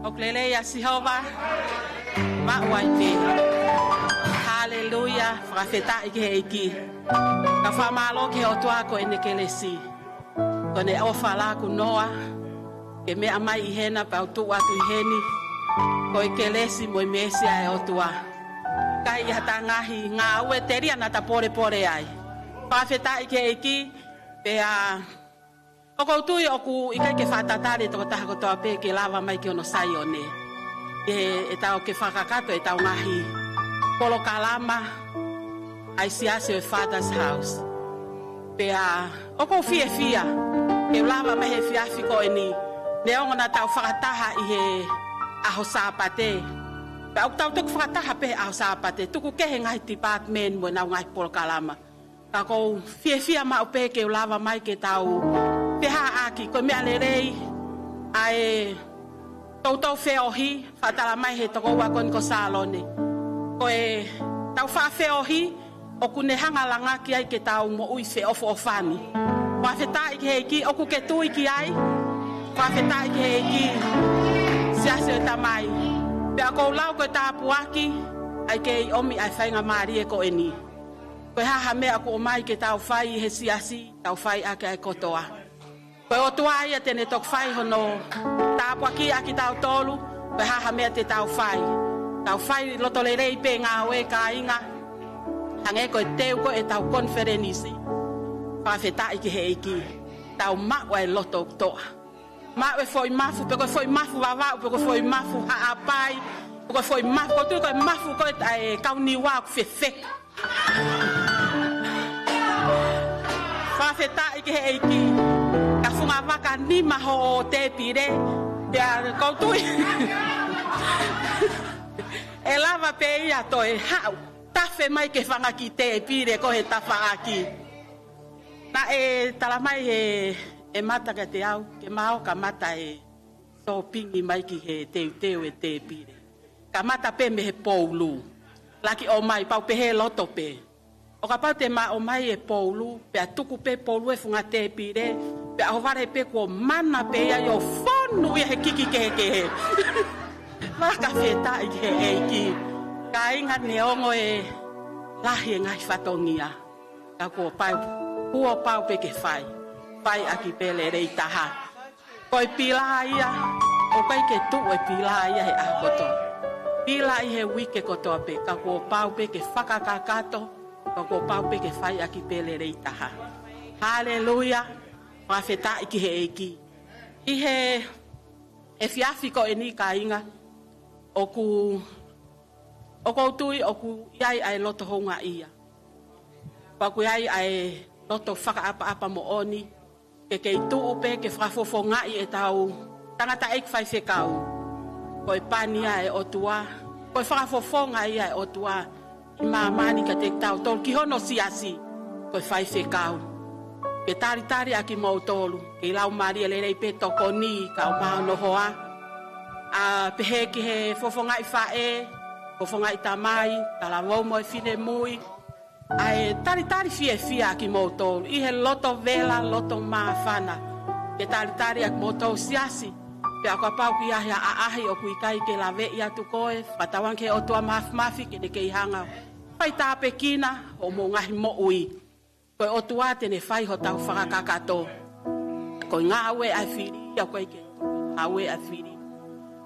Okleleia Sihova. Ma'waite. Hallelujah. Frafeta iki. Ka famalo ke otua ko enekelesi. Kone ofala ku Noa. Ke me amai ihena pa utu watu iheni. Ko ekelesi mo mesi ai otua. Kai hatangahi nga ue teria na tapore pore ai. Frafeta iki pe a Oko tui oku ikai ke whatatare toko taha kotoa pe ke lava mai ke ono sai one. E tau ke whakakato e tau ngahi. Polo kalama ai siase o father's house. Pe a oko fia ke lava mai he fiafiko e ni. Neongo na tau whakataha i he aho sāpate. Pe au tau tuku whakataha pe aho sāpate. Tuku kehe ngahi department mo nau ngahi polo kalama. Kako fia ma upe ke lava mai ke tau Peha aki, ko mea lerei, ai tau feohi, whatala mai he toko wakon ko salone. Ko e tau wha feohi, o kune hanga langa ki ai ke tau mo ui fe ofo ofani. Whawheta iki heiki, o ku ke tui ki ai, whawheta iki heiki, siase o tamai. Pea kou lau ko tāpu aki, ai ke i omi ai whainga maari e ko eni. Ko e haha mea ko o mai ke tau whai he siasi, tau whai ake ai kotoa. Koe o tua ia tene tok whai hono tāpua ki aki tau tolu, koe haha mea te tau whai. Tau whai loto le rei pe ngā oe ka inga, hange koe teu koe e tau konferenisi. Whawheta iki he iki, tau maua e loto toa. Mau e foi mafu, pe koe foi mafu wawau, pe koe foi mafu haapai, pe koe foi mafu, koe tui koe mafu koe kauniwa ku fefek. Whawheta iki he iki, ka funga waka ni maho te pire pia koutui e lava pe ia to e hau tafe mai ke whanga ki te pire ko he tafa aki na e tala mai e mata ka te au ke mao ka mata e so pingi mai ki he teu e te pire ka mata pe me he poulu laki o mai pau pe he loto pe o ka pau te ma o mai e poulu pe tuku pe poulu e funga te pire pe aho ware pe ko mana pe ia yo fonu ia he kiki ke Maka wheta i he eiki ka inga neongo e lahi e ngai whatongia ka kua pau pe ke whai aki pele rei taha koi pila ia o kai ke tu e pila ia he akoto pila i he wike kotoa pe ka kua pau pe ke whakakakato ka kua pau pe ke whai aki pele rei taha Hallelujah. Whawheta iki he eiki. I he fiafiko e ni ka inga. Oku tui, oku iai ai loto honga ia. Paku iai ai loto whaka apa mo oni. Ke kei tuu pe ke whafofo ngai e tau. Tangata eik whai whekau. Koe pania e otua. Koe whafofo ngai e otua. I mamani ka te tau tolu. Ki hono siasi. Koe whai whekau. Ke talitali aki mau tolu. Ke lau maria lerei pe toko ni ka o mao no hoa. Pehe ki he fofongai whae, fofongai tamai, talavou mo e fine mui. Ai talitali fia aki mau tolu. I he loto vela, loto maafana. Ke talitali aki mau tolu siasi. Pe ako apau ki ahi a ahi o kuikai ke lawe i atu koe. Patawan ke otua mafi ke ne ke ihanga. Pai tape kina o mo ngahi mo ui. Koe o tua tene whai ho tau whakakakato. Koe ngā aue a whiri, ia koe ke aue a whiri.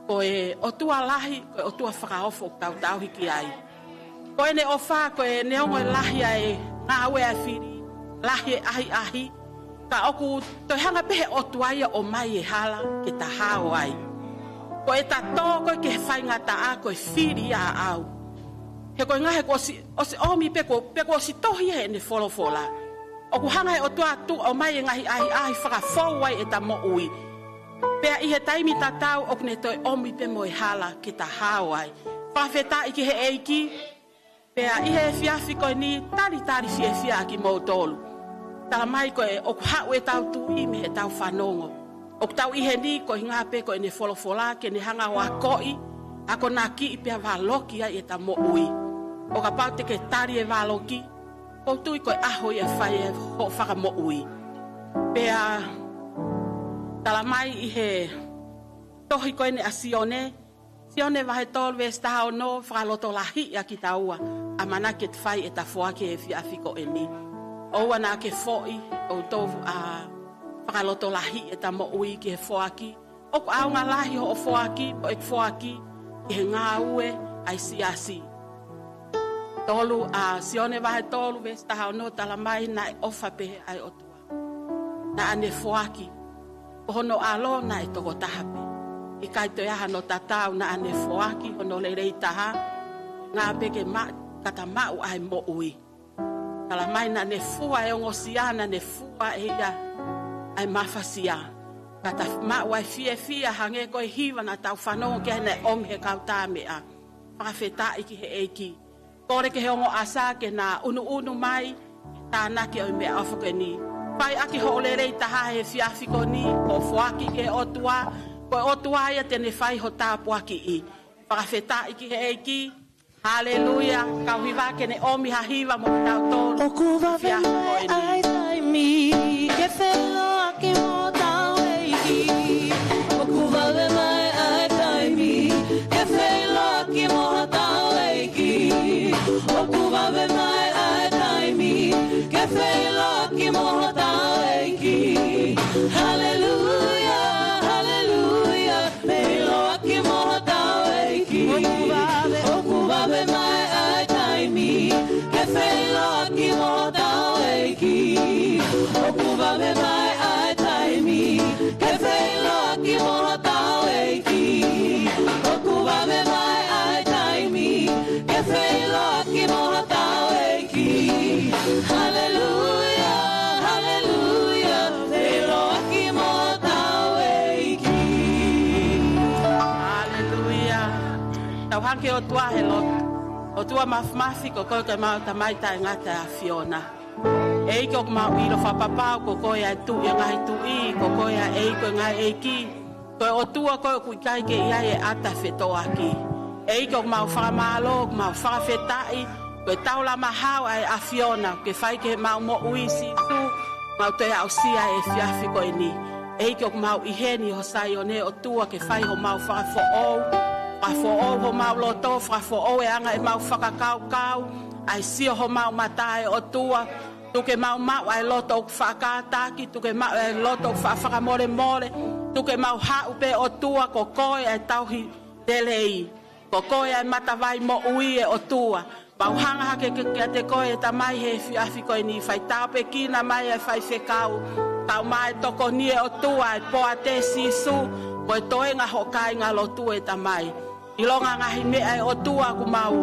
Koe o tua lahi, koe o tua whakaofo tau hiki ai. Koe ne o wha, koe ne ongo lahi ai ngā aue a whiri, lahi e ahi. Ka oku toi hanga pehe o tua ia o mai e hala ke ta hao ai. Koe ta tō koe ke whai ngata a koe whiri a au. He koe ngahe ko o si omi peko si tohi he ne wholofola. O ku hanga he o tua tu o mai e ngahi ahi whakafou ai e ta mo ui. Pea i he taimi ta tau o kune toi omi pe mo e hala ki ta hao ai. Whawheta iki he eiki. Pea i he fiafi koe ni talitali fia ki mo tolu. Tala mai koe o ku hau e tau tu i me e tau whanongo. O ku tau i he ni koe ngā pe koe ne wholofola ke ne hanga wa koi. Ako nā ki i pia waloki ai e ta mo ui. O ka pau te ke tari e waloki, o tui koe aho i e whai e ho whaka mo ui. Pea, tala mai i he tohi koe ne a sione. Sione vahe tolu e stahao no whakaloto lahi a ki taua. A mana ke te whai e ta whoake e fia fiko e ni. Oua na ke foi o tofu a whakaloto lahi e ta mo ui ki he whoaki. Oku aunga lahi ho o whoaki, po ek whoaki, ki he ngā ue ai siasi. Tolu a sione vahe tolu e stahao no tala mai na e ofa pehe ai otua. Na ane whoaki. Hono alo na e toko tahape. I kai to yaha no tatau na ane whoaki hono le rei taha. Ngā peke kata mau ai mo ui. Tala mai na ne fua e ongo siana ne fua e ia ai mafasia. Kata mau ai fia hange koe hiwa na tau whanongo ke hene om he kauta mea. Whakawheta iki he eiki. Kore ke he ongo asa ke na unu mai. Tā ke o mea awhuke ni. Pai aki ho le rei taha he fiafiko ni, o fuaki ke otua, koe otua ia tene whai ho tāpuaki i. Whakawheta iki he eiki, haleluia, kau hiwa ke ne omi hahiwa mo tau tōru. O kuwa me ai tai mi, ke whelo aki mo tau eiki. O kuwa me ai tai mi, ke whelo aki mo tau eiki. O kuwa me ai tai mi, ke whelo aki mo tau eiki. Hallelujah, hallelujah, whelo aki mo tau eiki. O kuwa me ai tai mi, ke whelo aki mo tau eiki. O kuwa me ai tai mi, ke whelo aki mo tau eiki. O kuwa me ai tai mi, ke whelo aki mo tau eiki. Hallelujah, hallelujah, whelo aki mo tau eiki. Haleluia. Tau hanke o tua he lotu. O tua mafi ko koe kai mau tamai tai ngata a Fiona. Ei ko mau ilo whapapau ko koe ai tu i ngai tu i, ko koe ai ei ko ngai eiki. Koe o tua koe kui kai ke ia e ata whetoa ki. Ei ko mau whakamalo, mau whakawhetai, koe taula mahau ai a Fiona, ke whai ke mau mo ui si tu, mau te au sia e fiafi koe ni. Ei ko mau iheni ho sai o ne o tua ke whai ho mau whakafo'ou, whakafo'ou ho mau loto, whakafo'ou e anga e mau whakakau-kau, ai sio ho mau matae o tua, tuke mau ai loto o whakataki, tuke mau ai loto o whakamore-more, tuke mau hau pe o tua ko koe ai tauhi delei, ko koe ai matawai mo ui e o tua, mau hanga hake ke te koe e tamai he fiafi koe ni, whai tau pe kina mai ai whai whekau, tau mai toko ni e o tua e poa te sisu, koe toenga hokai ngā lotu e tamai. I longa ngahi mea e o tua ku mau,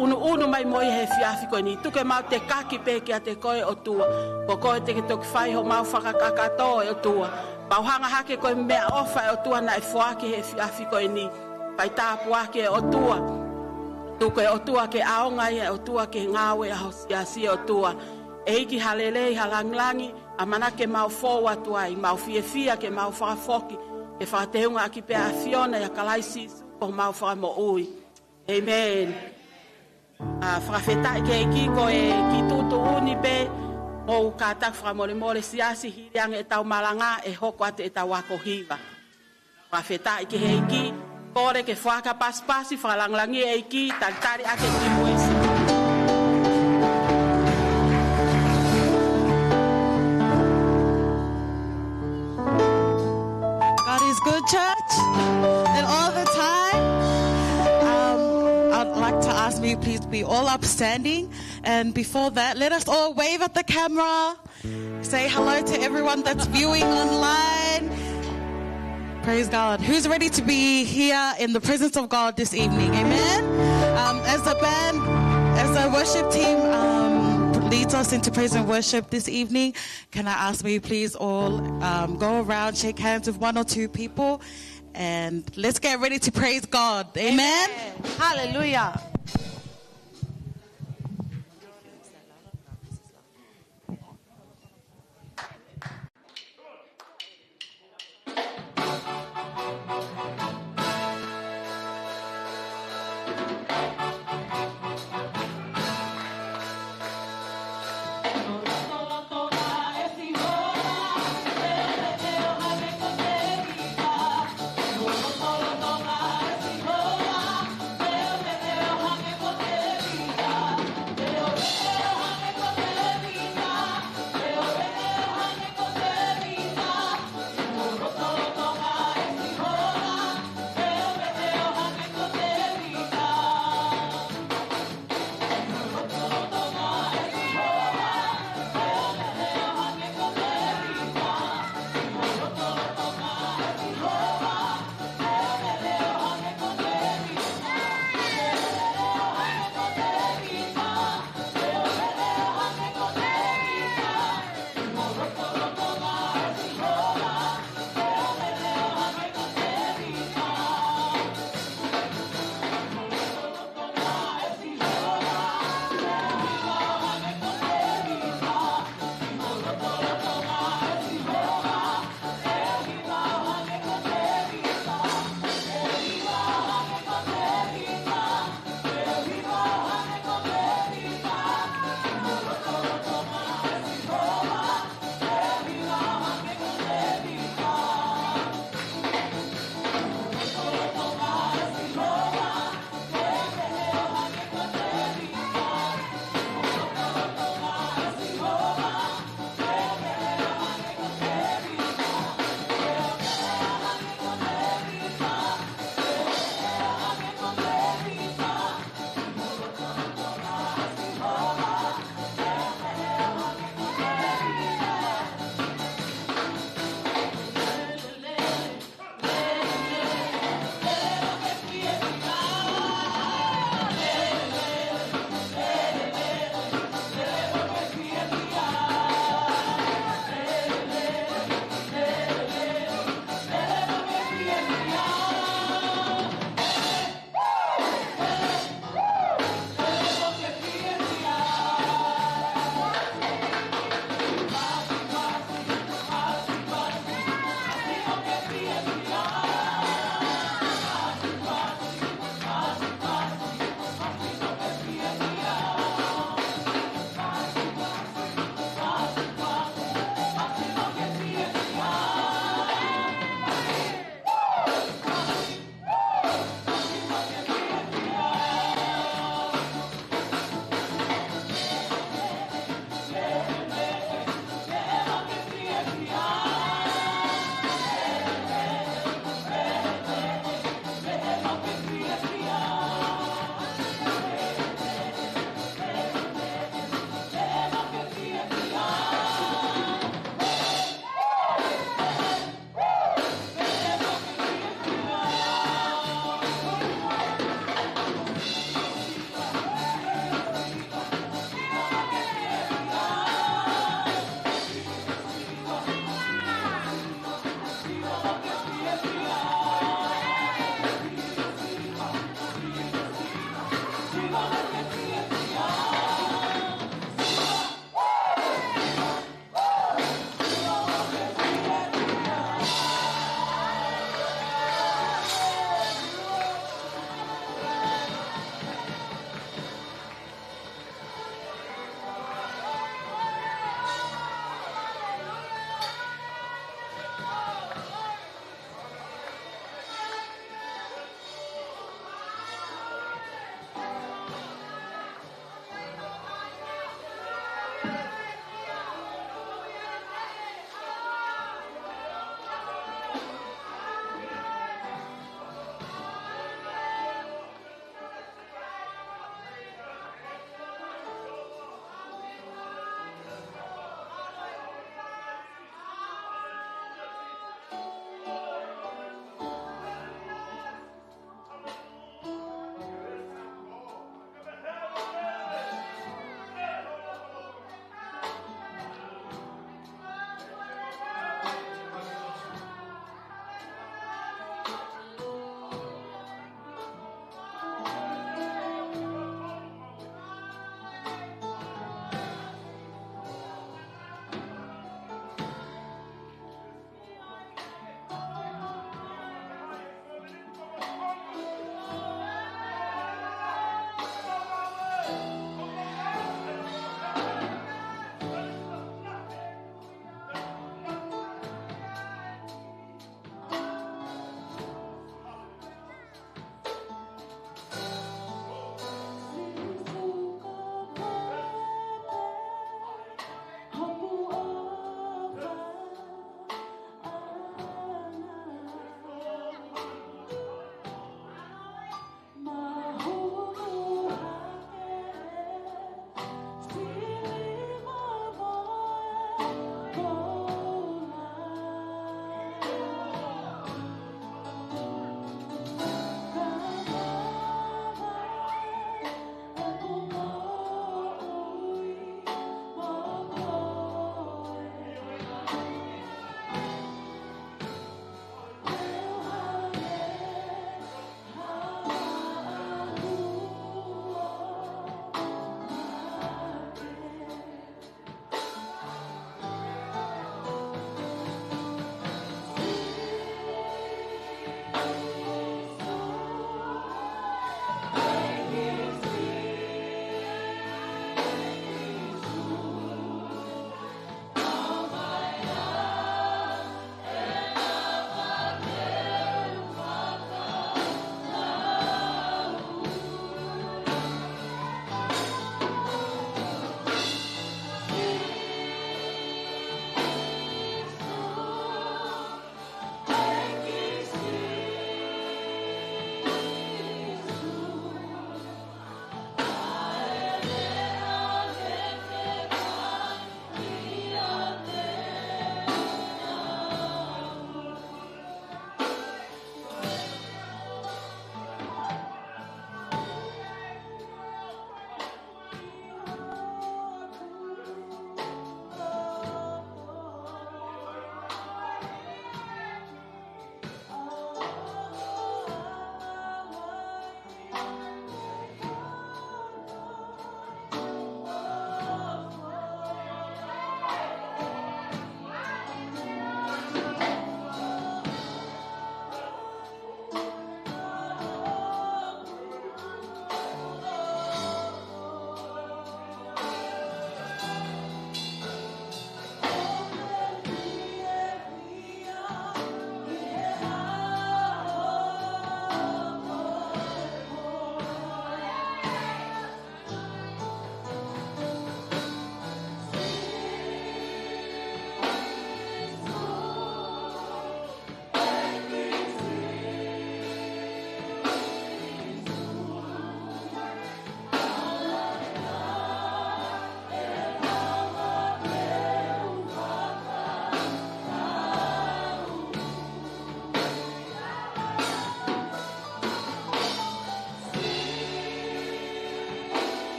unu mai moi he fiafi koe ni, tuke mau te kaki pe kia te koe o tua, ko koe te ke toki whai ho mau whakakakato e o tua, mau hanga hake koe mea ofa e o tua na e whaake he fiafi koe ni, whai tāpu ake e o tua, tuke o tua ke aonga e o tua ke ngāwe a hosiasi o tua, e iki halelei halanglangi, a mana ke mau fōua tuai, mau fia ke mau whakafoki, ke whakateunga aki pe a Fiona e a kalaisi o mau whakamo ui. Amen. Whakawhetai ke iki ko e ki tutu uni pe, o kātak whakamore siasi hirianga e tau Malanga e hoko ate e tau wako hiva. Whakawhetai ke he iki, kore ke whaka paspasi, whakalanglangi e iki, Talitali ake ki Mosese. Good church, and all the time. I'd like to ask you please to be all upstanding, and before that let us all wave at the camera, say hello to everyone that's viewing online. Praise God. Who's ready to be here in the presence of God this evening? Amen. As the worship team leads us into praise and worship this evening, can I ask you please all go around, shake hands with one or two people, and let's get ready to praise God. Amen. Hallelujah. Oh,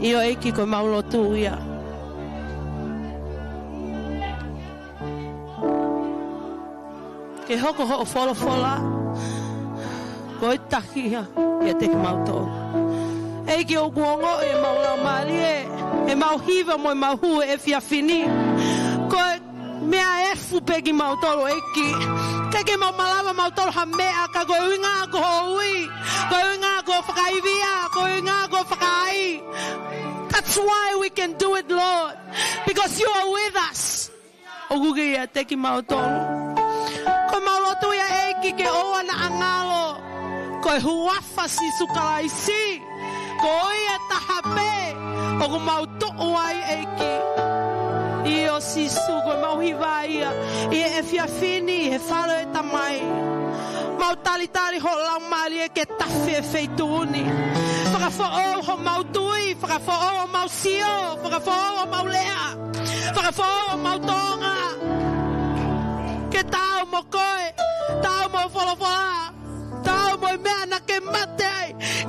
Io eiki koe maulotu ia. Ke hoko ho fola koe takia ia te ki mauto. Eiki o guongo e maula malie e mauhiva mo e mauhu e fiafini. Koe mea efu pegi mautoro eiki. Keke mau malama mautoro ha mea ka koe uinga ko hui. Koe uinga ko whakaivia, koe uinga ko whakai. That's why we can do it, Lord. Because you are with us. Oguge ia te ki mautoro. Koe maulotu ia eiki ke oa na angalo. Koe huafa si sukalaisi. Koe ia tahape. Ogu mautu uai eiki. Io sisu koe mauhiva ia. Ia e fiafini, he whalo e tamai. Mau talitali hola mali e ke tafi e feituni. Whakafo ho mautui, whakafo o mausio, whakafo o maulea, whakafo o mautonga. Ke tau mo koe, tau mo wholofola, tau mo mea na ke mate.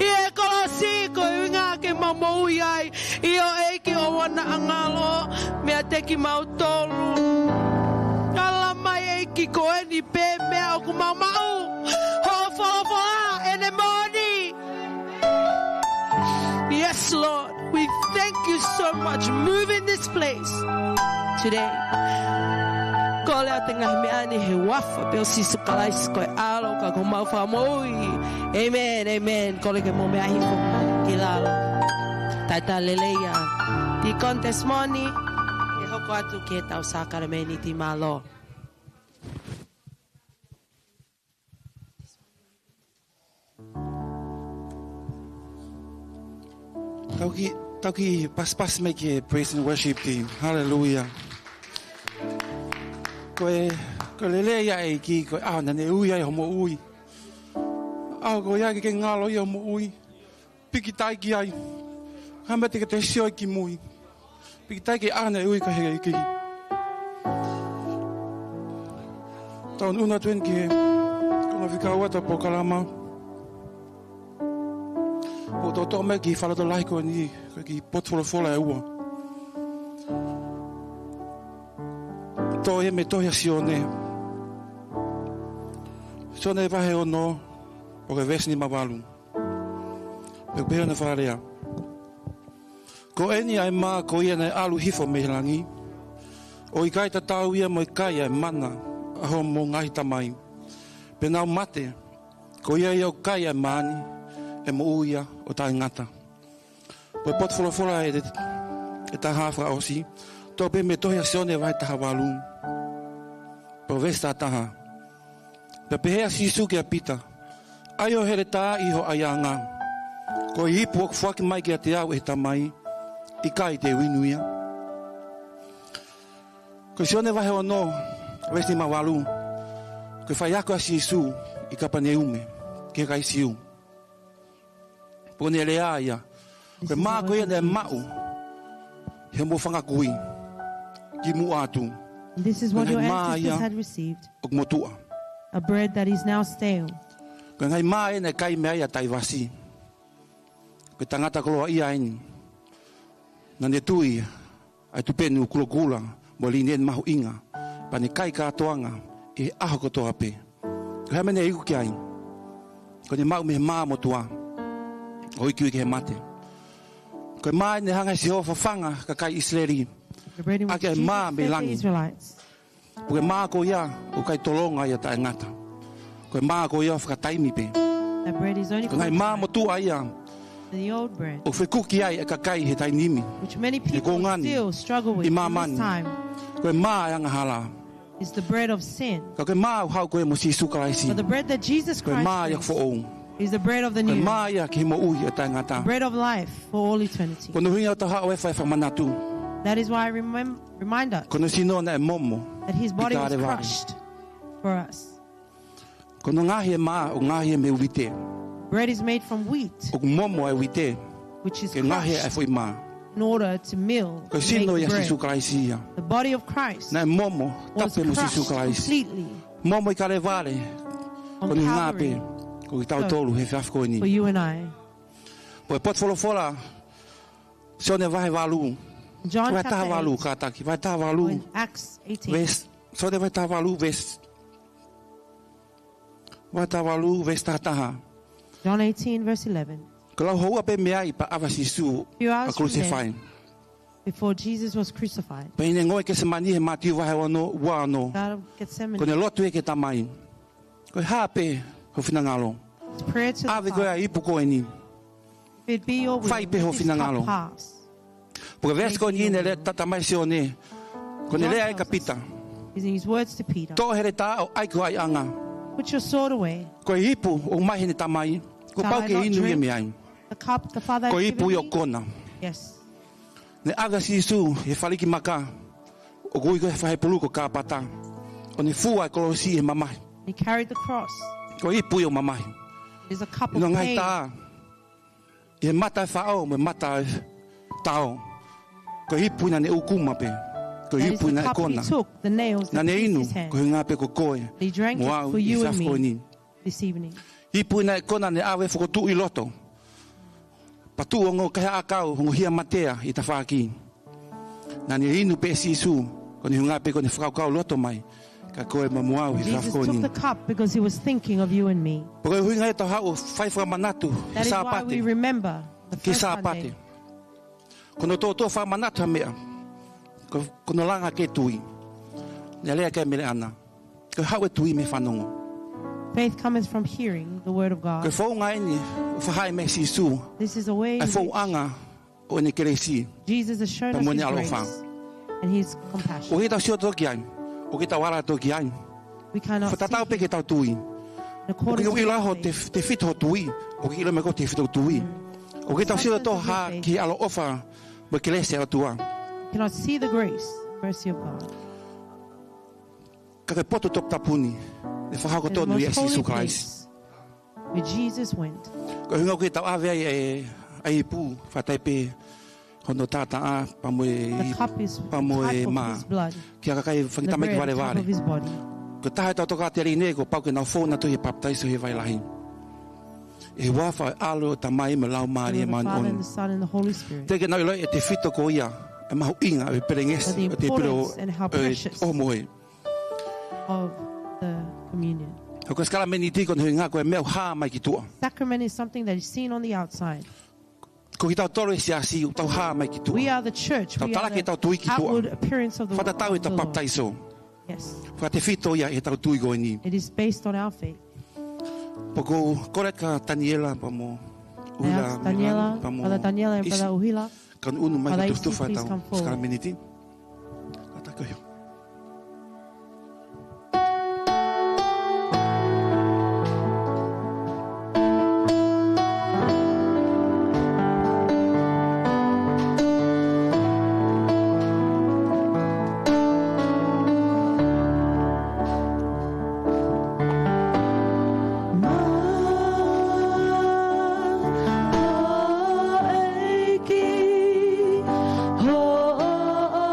Ia e kolosi koe winga ke maumoi ai. Io eiki o wana angalo, mea teki mautolu. Ala mai eiki koe ni pe mea o kumamau. Ho wholofola ene moni. Yes, Lord, we thank you so much. Move in this place today. Ko lea te ngahi mea ni he wafa peo sisu kalais koe alo ka ko mau whamoi. Amen, amen. Ko le ke mo mea hifo ki lalo. Taita leleia. Ti kon Tesimoni e hoko atu ke tau Sakalameniti malo. Tauki pas me ke praise and worship team. Hallelujah. Koe lele ia e ki koe na ne ui ai homo ui. Koe ia ke ngalo ia homo ui. Piki tai ki ai. Hama te te sio ki mui. Piki tai ki ne ui ka he ki. Taun una tuen ki kona fika wata po kalama. O to me ki fala to lai ko ni ki potfolo fola e ua. To e me to ya sione. Sione va he ono o ke vesni mavalu. Pe pe na fala ya. Ko eni ai ma ko ia na alu hifo me langi. O i kai ta tau ia mo i kai ai mana a ho mo ngai tamai. Pe na mate ko ia ia o kai ai mani. E mo uia o ta ngata. Po pot fola e ta hafra osi. To pe me to ya sione vai ta havalu. Po vesta taha. Pe pe hea sisu ke apita. Aio here ta iho ayanga. Ko i po fuaki mai ke te au e tamai. I kai te winuia. Ko sione vai ho no. Vesti mavalu. Ko fai ako a sisu i kapaneume. Ke kai siu. Pone le aia. Koe maa koe ne mau. He mo whanga kui. Ki mu atu. This is what your ancestors had received. O motua. A bread that is now stale. Koe ngai maa e ne kai mea ia tai wasi. Koe tangata koloa ia ini. Na ne tui. Ai tupenu kulokula. Mo li nien mahu inga. Pa ne kai katoanga. E aho kotoa pe. Koe hamene iku ki ai. Koe ne mau me maa motua. Oi ki ke mate. Ko mai ne hanga si ho fanga ka kai Israeli. Ake ma me langi. Ko ma ko ya o kai tolonga ya ta ngata. Ko ma ko ya fa taimi pe. That bread is only ko ngai ma mo tu aya. The old bread. O fe kuki ai ka kai he tai nimi. Which many people still struggle with this time. Ko ma anga hala. Is the bread of sin. Ko ma ha ko mo si sukalaisi. But the bread that Jesus Christ ma ya fo is the bread of the new. Bread of life for all eternity. That is why I remind us that his body was crushed for us. Bread is made from wheat, which is crushed in order to mill to make bread. The body of Christ was crushed completely on Calvary. For you and I. Po pot fola So ne vai valu. John Vai ta chapter valu 8, ka taki. Vai ta valu. in Acts 18, Ves. So ne vai ta valu ves. Vai ta valu ves ta taha. John 18, verse 11. Kalau hoa pe mea I pa ava sisu Few a hours from crucify. there, before Jesus was crucified, Pe ne ngoi ke se mani he mati vai wano wa no. God of Gethsemane, Ko ne lotu e ke tamai. Ko ha pe ho fina ngalo. his prayer to the Ave ko Father, ai pu ko ni. if it be your will, Fai pe ho let this finangalo. cup pass. Porque ves ko ni ne le tatamai se one. Ko ne le ai kapita. Using his words to Peter, To here ta o ai ko ai anga. put your sword away. Ko ipu o mai ni tamai. Ko Shall pau I ke not inu drink? e me ai. The cup the Father Ko has ipu yo given me? kona. Yes. Ne aga si su e faliki maka. O goi ko fa he pulu ko ka pata. O ni fu ai ko si e mamai. He carried the cross. Ko ipu yo mamai. It is a cup of No ngai pain. ta. E mata fa o me mata tao. Ko ipu na ne ukuma pe. Ko That is ipu the na cup kona. he took, the nails Na that ne pierced inu his hand. ko nga pe ko koe. He drank it Wow, for you i and fa ko me ni. this evening. Ipu na kona ne ave fo tu I loto. Patu o ngo ka akau ngo hia matea I ta faki. Na ne inu pe sisu ko ni nga pe ko ni fa ka loto mai. Ka koe mamuau I fa Jesus ko took ni. the cup because he was thinking of you and me. Porque hui ngai ta hau fai fa manatu That is sa why we pate. remember the Ki first sa Sunday. pate. Kono to fa manatu mea. Kono langa ke tui. Ne lea ke Mele'ana. Ko hau e tui me whanongo. Faith comes from hearing the word of Ko God. fau ngai ni fa hai me sisu. This is a way in Ai fau which anga o ne keresi. Jesus has shown us Pamone his alofa. grace and his O compassion. ke tau sio toki ai. O ke tau wala toki ai. We cannot Fa tatau seek pe him ke tau tui. in O according ke to ui la ho our te faith. te fit ho tui. O ke ilo me ko te fit ho tui. O ke tau sio to ha ki alo ofa. Mo ke lese atua. We cannot see the grace and mercy of God. Ka ke poto top tapuni. E fa ha ko In the tonu most Yesu holy Christ. place where Jesus went. Ko hinga ko tau ave ai pu fa tai pe hono tata a pa mo The cup is the pa mo type ma of his blood. ki ka kai The fangita mai bread, vale the type vale of his body. ko ta ta to ka te rine ko pa ko na fo na to he paptai so he vai lahi e wa fa alo ta mai me lau In the mari name of man the Father and on the Son and the Holy Spirit. te ke na lo e te fito ko ia e ma inga e perenges For the te pero importance and how precious. o mo e Of the communion. ko Sakalameniti ko hinga ko e me ha mai ki tua Sacrament is something that is seen on the outside. ko ki tau toro e sia si tau ha mai ki tua We are the church. We Tau are talaki tau tui ki the tua. outward appearance of the, fa ta tau e of ta the Lord. paptai so Yes. fa te fito ia e tau tui go ni It is based on our faith. Poko kore ka Daniela pa mo I ask Daniela, Brother Daniela and Brother Uhila, kan unu mai Father ka tufu Isi, please tau come forward. Sakalameniti kata ko yo Oh,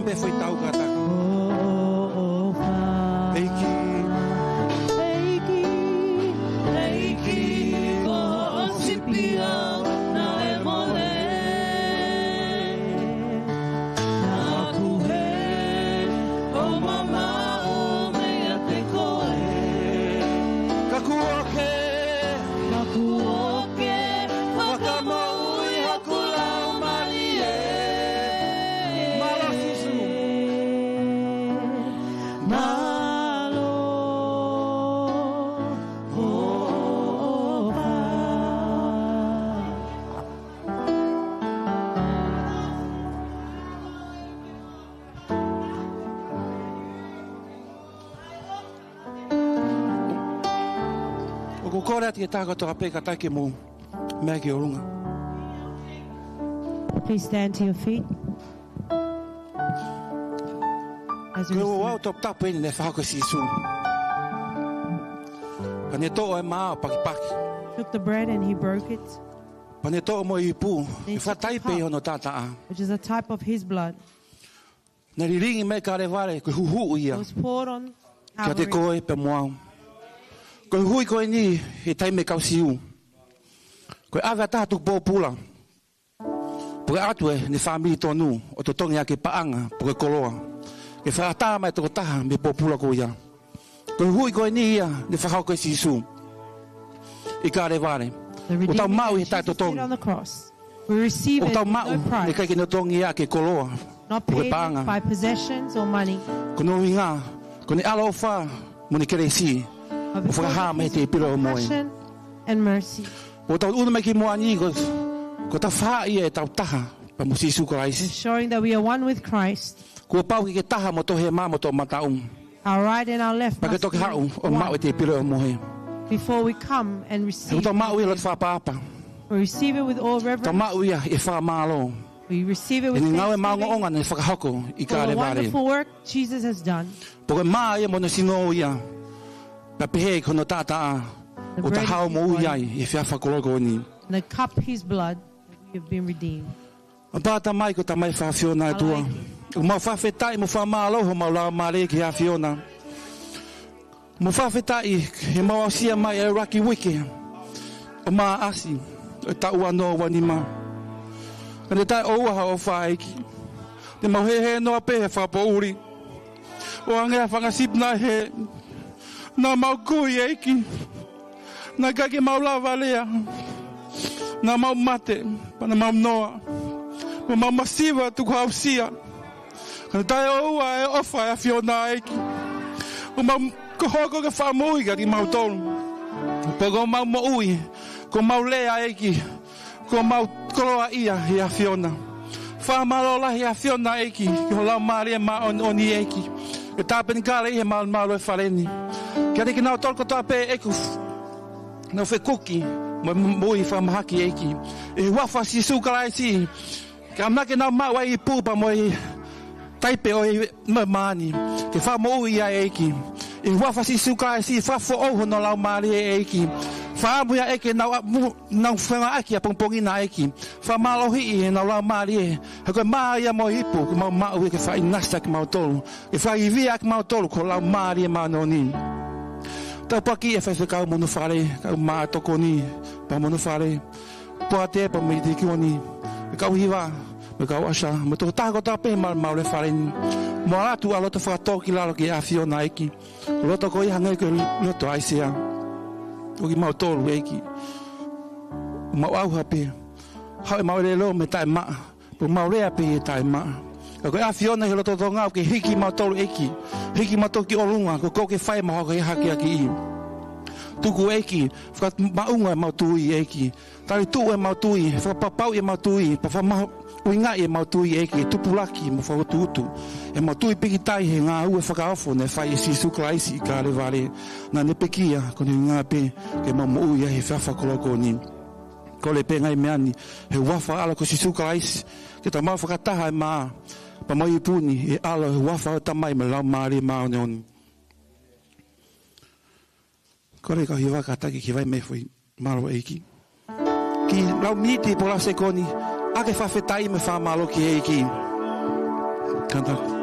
me foi tau kata. Eiki. Please stand to your feet. As we took the bread and he broke it, which is a type of his blood. It was poured on Calvary. Ko hui ko ni he tai me kausiu. Ko ava ta tu popula. Po atue ni family tonu o to tonga ke paanga po koloa. Ke fa ta mai to ta me popula ko ya. Ko hui ko ni ya ni fa ko sisu. I ka le vale. O ta mau he ta to tong. We receive it no price. Ni ka ke no tonga ke koloa. Not paid by possessions or money. Ko no winga. Ko ni alofa mo ni keresi. Of compassion and mercy. Ensuring that we are one with Christ. Our right and our left must be one. Before we come and receive it, we receive it with all reverence. We receive it with thanksgiving for the wonderful work Jesus has done. The cup, his blood, we have been redeemed. Na mau kui eiki, na kake mau lava lea, na mau mate, na mau noa, na mau masiva tu hausia. Kana tai oua e ofa e fiona eiki. O mau kohoko ke whamui ka ki mau tolu. Pego mau moui, ko mau lea eiki, ko mau koroa ia hi a fiona. Whamalola hi a fiona eiki, ki ho lau maria ma oni eiki. E tāpeni kāre ihe malo e whareni. Kia reki nao tolko tāpe eku. Nau whe kuki. Moi whamahaki eki. E wafa si sukara e si. Ka amnake nao mawa i pūpa moi taipe o e maani. Ke whamou ia eki. E wafa si sukara e si. Whafo oho no lau maari e eki. Whaamuia eke nau whenga aki a pongpongina eki. Whamalohi e nau lau maari e. Hako maa ia mo hipu. Ke mau mau e ke whai nasta ke mau tolu. Ke whai via ke mau tolu ko lau maari e maa noni. Tau paki e whai kau mono whare. Kau maa toko ni. Pa mono whare. Pua te pa me te kioni. E kau hiwa. Me kau asha. Me toko tako tape mau le whare ni. Mo alatu a loto whakatoki lalo ki a fiona eki. Loto ko i hangai ke loto aisea. Oki mau tolu eki. Mau au hape. Hau e mau le lo me tae maa. Po mau rea pe e tae maa. Ko a fiona he loto tonga ke hiki mau tolu eki. Hiki mau toki olunga. Ko koke whae maho ke haki aki i. Tuku eki. Whakat maunga e mau tui eki. Tari tu e mau tui. Whakapapau e mau tui. Pa whamaho. Uinga e mau tui eki. Tupulaki mo whakotuutu. E mau tui piki tai he ngā ue whakaofo. Ne whai e si suklaisi ka le vare. Nā ne pekia. Ko ne ngā pe. Ke mau mo ui he whawhakoloko ni. Ko le pe ngai meani. He wafa ala ko si suklaisi. Ke ta mau whakataha e maa. Pa mai puni e ala he wafa o tamai me lau maari maa ne oni. Ko re ka hiwa kataki ki vai me fui. Maro eiki. Ki lau miti po la sekoni. Ake whawhetai me whamalo ki eiki. Kanta.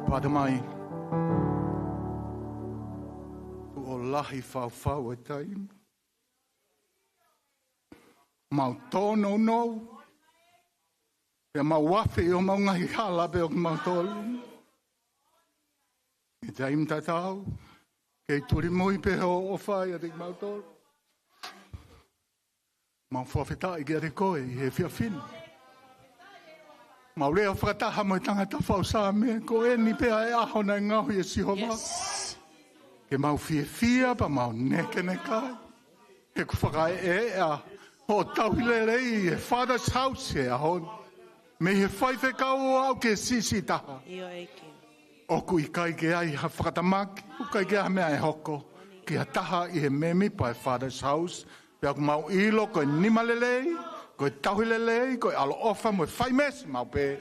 Padamai. O lahi whau e taim. Mau tono no. Pea mau wafe o mau ngai hala pe o mau tolu. E taim tatau. Kei turi mui pe o whai a te mau tolu. Mau whawhetai ki a te koe i he whiawhinu. Mau lea whakataha mo i tangata whau sā mea. Ko e ni pea e aho na ngahu i si homa. Ke mau fia pa mau neke kai. Ke ku whakai e a ho tauhile rei e father's house e a hon. Me he whaife kau o au ke sisi taha. Oku i kai ke ai ha whakatamaki. Ukai ke a mea e hoko. Ki ha taha i he memi pa e father's house. Pea ku mau ilo koe nimalelei. Koe tauhilelei. Koe alo ofa mo e whaimesi mau pe.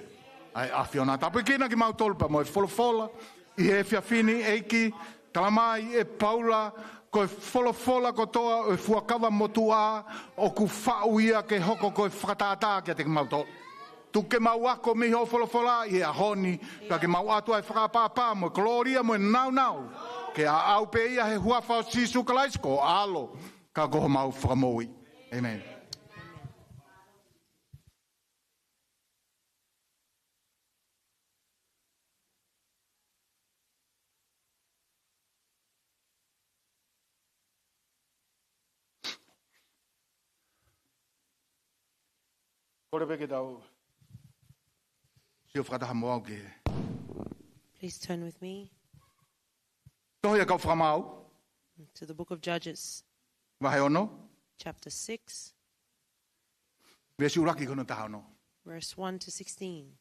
Ai awhiona tapu kina ki mau tolpa mo e wholofola. I he whiawhini eiki. Talamai e paula. Koe wholofola kotoa e fuakawa motua. O ku whauia ke hoko koe whakatata ki a te mau tol. Tuke mau ako mihi o wholofola i a honi. Ka ke mau atua e whakapapa mo e gloria mo e nau. Ke a au pe ia he huafa o sisu kalaisko alo. Ka koho mau whakamoui. Amen. Please turn with me to to the book of Judges, chapter chapter 6, 6. verse 1 to 16.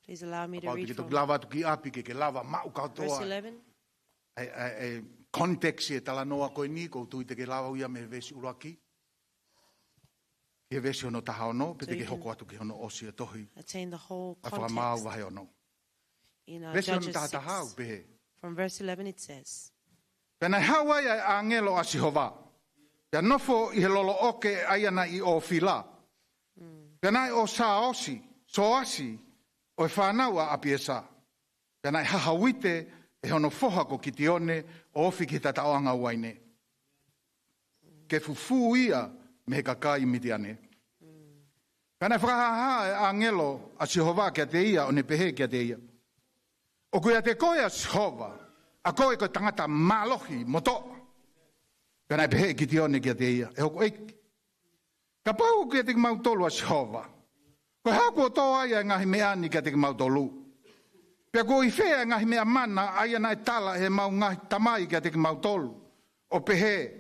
Please allow me to read from verse 11. Context e tala noa koe ni, ko tui te ke lawa uia me vesi uraki. Ke vesi ono taha ono, pe te ke hoko atu ke ono osi e tohi. Attain the whole A whakamau wahe context. ono. In Vesi ono Judges taha 6, taha au pehe. from verse 11 it says, Pena hawai ai a ngelo a Sihova. Pea nofo I he lolo oke aiana I o fila. Pena I o sa osi, so asi, o e whanaua a piesa. Pena I hahawite e hono foha ko ki tione o ofi ki tata oanga waine. Ke fufu ia me he kakai mitiane. Pena whakahaha e a ngelo a Sihova kia te ia o ne pehe kia te ia. O kuia te koe a Sihova, a koe ko tangata malohi moto. Pena pehe ki tione kia te ia. E hoko eiki. Ka pau kia te mautolu a Sihova. Ko hako toa ia ngahi meani kia te mautolu. Pea ko I whea ngahi mea mana aia nai tala he mau ngahi tamai kia te mautolu. O pehe,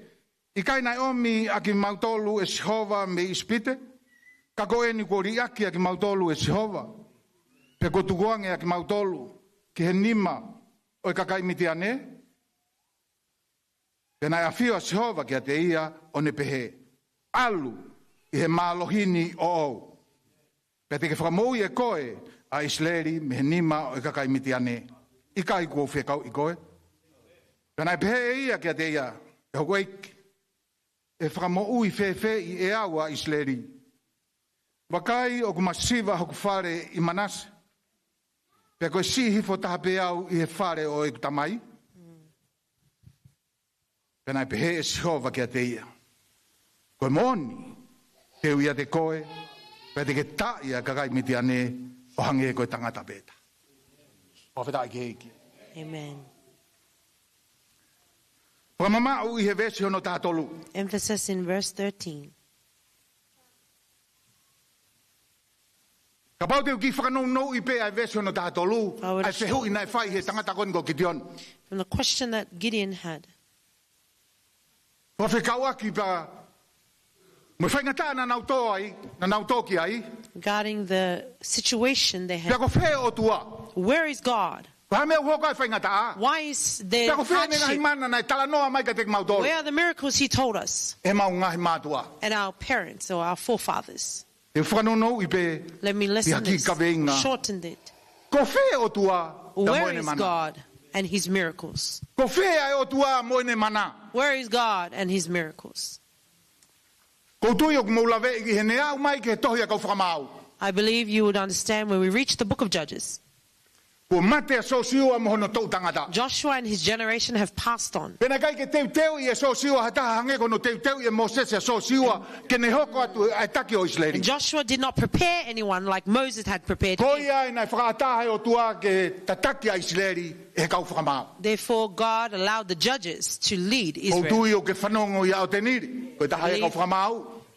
I kai nai omi a ki mautolu e Sihova me ispite. Ka ko eni ko riaki a ki mautolu e Sihova. Pea ko tukuange a ki mautolu ki he nima o I kakai mitiane. Pea nai awhio a Sihova kia te ia o ne pehe. Alu I he malohini o au. Pea te ke whakamoi e koe a Isleri me he nima o I kakai mitiane. I kai kua whekau I koe. Pea nai pehe ia kia te ia. E hoko eiki. E whakamo I I e awa Isleri. Wakai o kumasiva hoku whare I manase. Pea koe si hifo taha pe au I he whare o e kutamai. Pea nai pehe e Sihova kia te ia. Koe moni, te uia te koe, pea te ke ta ia kakai mitiane o hange koe tangata peta. O wheta I ke heiki. Amen. Whamamau I he vesi hono tātolu. Emphasis in verse 13. Ka pau te uki whakanou I pe ai vesi hono tātolu, I would ai whehu I nai whai he tangata koe ko Gideon. From the question that Gideon had, Wa whekau aki pa, mo whaingata na nauto ki ai, regarding the situation they pea had, ko whe o tua. where is God? Wa mea uhoka I whaingata. Why is there Pea ko whea ne ngahi hardship? mana nai tala noa mai ka te mautolu. Where are the miracles he told us E mau ngahi mātua. and our parents or our forefathers? E whakanonou I pe, Let me listen haki this. ka veinga. Shortened it. ko whe o tua, ka Where moene is mana. God and his miracles? Ko whe ai o tua moene mana. Where is God and his miracles? I believe you would understand when we reach the book of Judges. Joshua and his generation have passed on. And Joshua did not prepare anyone like Moses had prepared him. Therefore, God allowed the judges to lead Israel.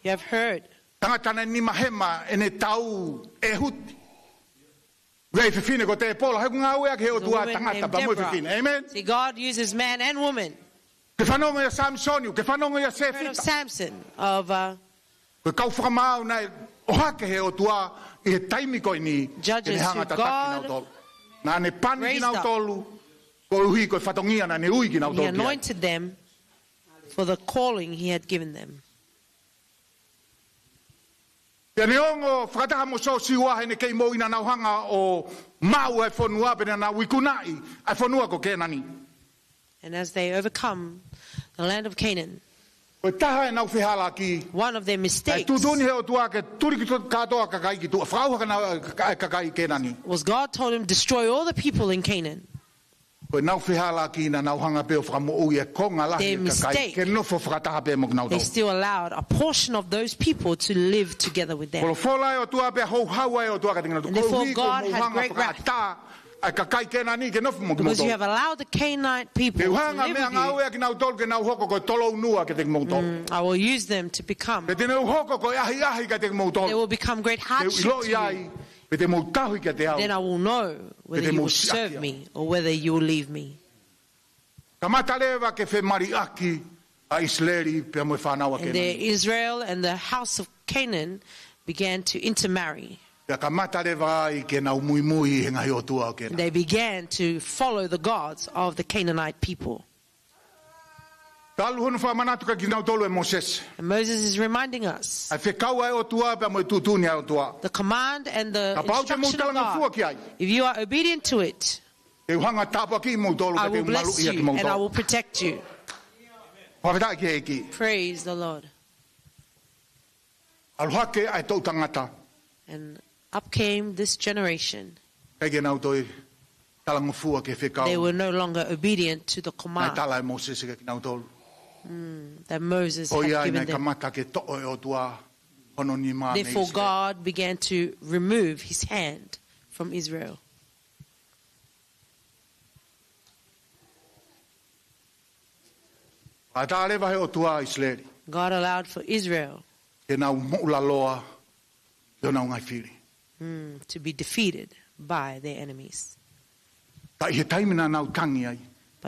You have heard. Amen. See, God uses man and woman. Heard of Samson, of judges who God raised up. He anointed them for the calling he had given them. And as they overcome the land of Canaan, one of their mistakes was God told him, destroy all the people in Canaan. Their mistake, they still allowed a portion of those people to live together with them. And therefore God had great wrath, because you have allowed the Canaanite people to live with you. I will use them to become. They will become great hardship to you. Then I will know whether you will serve me or whether you will leave me. And there Israel and the house of Canaan began to intermarry. They began to follow the gods of the Canaanite people. And Moses is reminding us the command and the instruction of God. If you are obedient to it, I will bless you and I will protect you. Praise the Lord. And up came this generation. They were no longer obedient to the command that Moses had given them. Therefore God began to remove his hand from Israel. God allowed for Israel to be defeated by their enemies. But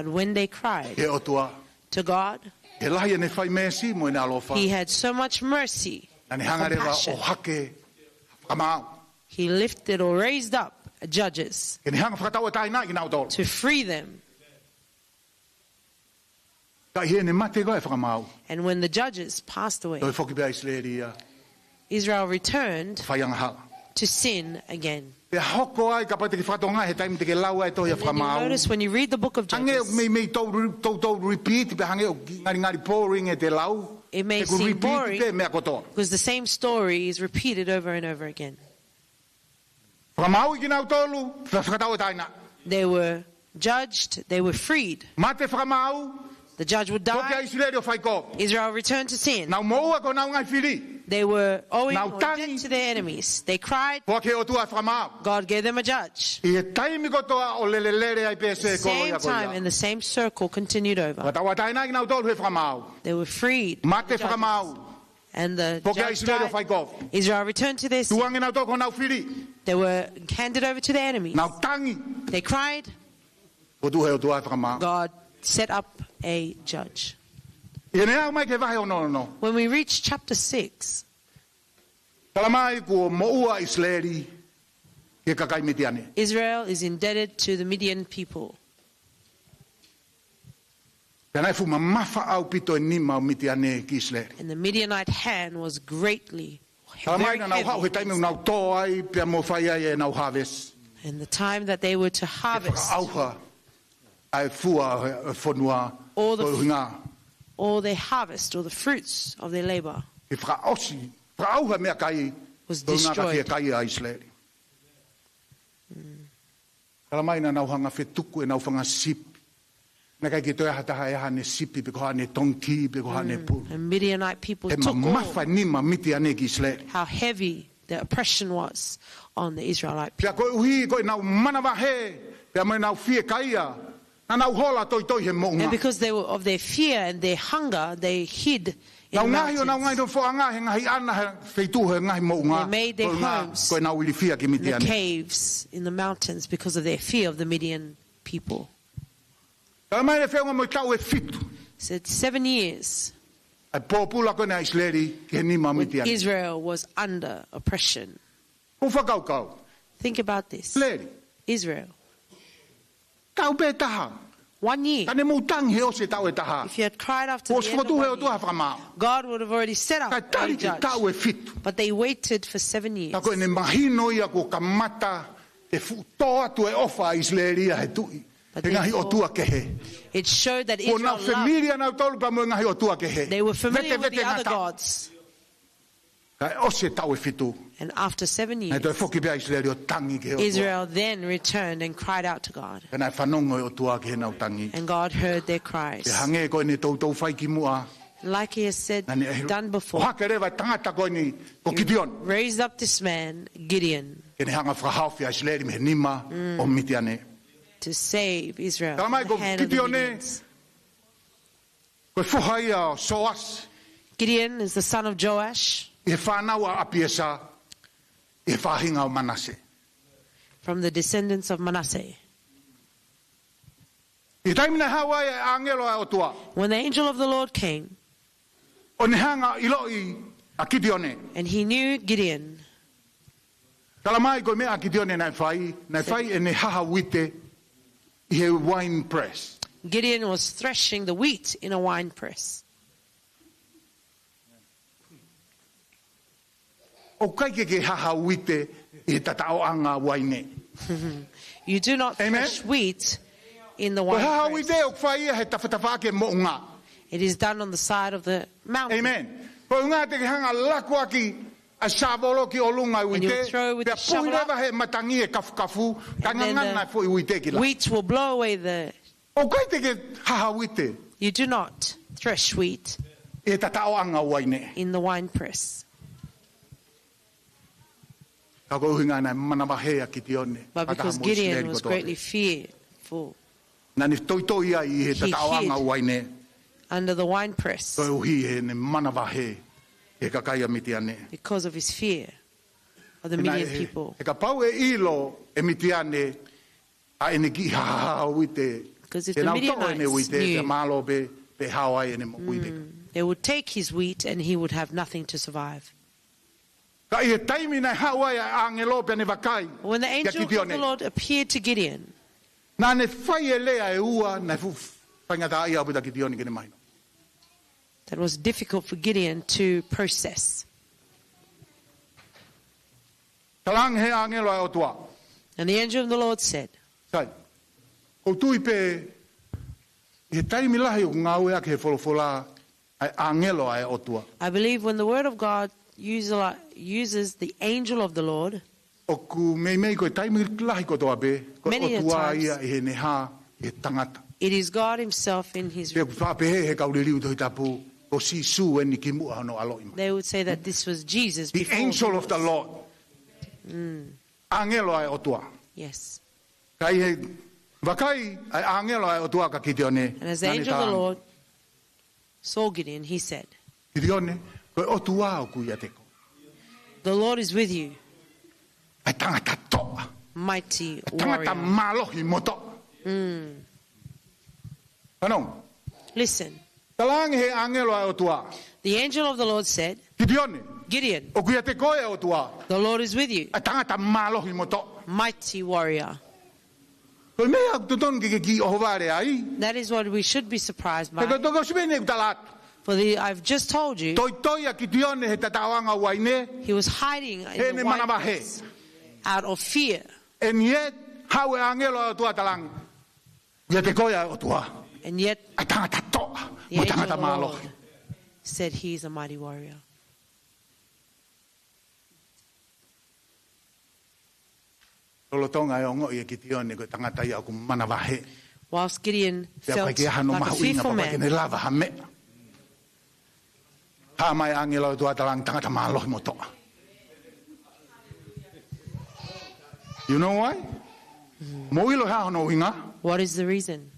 when they cried to God, he had so much mercy and compassion. He lifted or raised up judges to free them. And when the judges passed away, Israel returned to sin again. And notice when you read the book of Judges, it may seem boring because the same story is repeated over and over again. They were judged, they were freed. The judge would die. Israel returned to sin. They were owing or debt to their enemies. They cried. God gave them a judge. The same time and the same circle continued over. They were freed. And the judge died. Israel returned to their sin. They were handed over to their enemies. They cried. God set up a judge. When we reach chapter 6, Israel is indebted to the Midian people. And the Midianite hand was greatly very heavy. And the time that they were to harvest all their harvest or the fruits of their labor, e whakaosi, whaauha mea kai, Was o ngā destroyed. kai a Israeli. Kala mai na nau hanga whetuku e nau whanga sipi. Na kai ki toi hataha e hane sipi, pe koha ne tongki, pe koha ne puru. And Midianite people E took mawha all nima miti ane ki Israeli. how heavy the oppression was on the Israelite people. Pea koe uhi, koe nau manawa he, pea mai nau fie kaia, na nau hola toi toi he And mounga. because they were of their fear and their hunger, they hid in Nau the ngahi o nau ngai mountains, do wha he ngahi ana he feitu he ngahi mounga. They made their Koe ngā- homes Koe nau ili fia ki in miti the ane. caves, in the mountains, because of their fear of the Midian people. Kala mai le whenga mo tau e fitu. Said 7 years Ai pōpula koe na Israeli ki he nima when miti ane. Israel was under oppression. Ko whakau kau. Think about this. Israeli. Israel, Tau pe taha. 1 year. Tane mo tangi he o se tau e taha. If you had cried after Ko the end of swotu he o 1 tua year, whakamau. God would have already set up Kai a tari ki judge. tau e fitu. But they waited for 7 years. Ta koe ne mahino ia ko kamata e futo atu e ofa a Israelia he tui. But He ngahi o therefore, tua ke he. It showed that Ko Israel na loved. familia na tolu pa mo ngahi o tua ke he. They were familiar with the ngā other tau. gods. Kai o se tau e fitu. And after 7 Nei years, toi foki pia Israeli o tangi ke he o tua. Israel then returned and cried out to God. Kai nai whanongo o tua ke he nau tangi. And God heard their cries. E hange koe ne tau whai ki mua. Like he has said, Nani e done O before, hake rewa tangata koe ni ko Gideon. raised up this man, Gideon, Ke ne hanga whahawhi a Israeli me he nima o miti ane. to save Israel Tama from ko the hand of the Gideon e. Midians. Koe whuhai a Soas. Gideon is the son of Joash I he whanau a apiesa. I he whahinga o Manase. from the descendants of Manasseh. I taimina Hawaii e angelo a o tua. When the angel of the Lord came, O ne hanga iloi a Gideone. and he knew Gideon, Talamai koe mea a Gideone nai whai e ne haha wite I he wine press. Gideon was threshing the wheat in a wine press. O kai ke haha wite I he tatao anga waine. You do not Amen. thresh wheat in the Ko wine haha press. wite o whai he tawhatawha ke mo ngā. It is done on the side of the mountain. Amen. Ko ngā te ke hanga lakua ki a savolo ki o lunga I And you wite. throw with Pea the shovel up. puirewa he matangi e kafu ka And then ngangana fo I wite ki the la. wheat will blow away the... O kai te ke haha wite You do not thresh wheat E tatao anga waine. in the wine press. Ka ko uhinga na manawa hea ki te one. But because Gideon was greatly fearful Nani toi ai he tatao hid. anga waine. under the wine press Ko uhi he ne manawa he. E ka kai miti ane. because of his fear of the Midian people. E ka pau e ilo e miti ane. A ene ki haha wite. Because if E the nau tō Midianites ene wite. Te knew, malo pe Hawaii ene mo wite. they would take his wheat and he would have nothing to survive. Ka i he taimi nei Hawaii a angelo pe ne wakai. When the angel of the Lord appeared to Gideon, Nā ne whai e lea e ua. Nei fu whaingata ia puta ki te one kene maino. that was difficult for Gideon to process. Talang he angelo e o tua. And the angel of the Lord said, Sai. O tui pe he taimi lahi o ngau ea ke he wholofola ai angelo ai o tua. I believe when the word of God uses the angel of the Lord, O ku mei koe taimi lahi ko toa pe. Ko Many o a tua times. ia e he neha he tangata. it is God himself in his... Pe whape he kauririu toi tapu. O si su e ni ki mua no alo ima. They would say that this was Jesus The before angel he of the was- Lord. Angelo ai o tua. Yes. Kai he wakai ai angelo ai o tua ka kite one. And as the angel of the Lord saw Gideon, he said, Kite one. Koe o tua o kuia teko. the Lord is with you, Ai tangata toa. mighty Tangata warrior. malohi moto. Anong? Listen, Talang he angelo ai o tua. the angel of the Lord said, Gideone, Gideon, o kuia te koe o tua. the Lord is with you, Ai tangata malohi moto. mighty warrior. Koe mea tuton ki o hovare ai. That is what we should be surprised Te koe by. toko svene utalat. For I've just told you, Toi a Gideone he tatawanga waine. he was hiding He in ne the wine manava he. press out of fear. And yet, how e angelo ai o tua talang. Kuia te koe ai o tua. And yet Ai tangata toa. the Mo angel of tangata the Lord malohi. said he is a mighty warrior. Lolo tonga e ongo i ki tione ko tangata ia ku mana wahe. Whilst Gideon Pea felt kai ke hano like a mahu inga fearful pa ke ne man, lava ha me. Ha mai angelo tua talang tangata malo mo toa. You know why? Mo ilo ha no inga. what is the reason?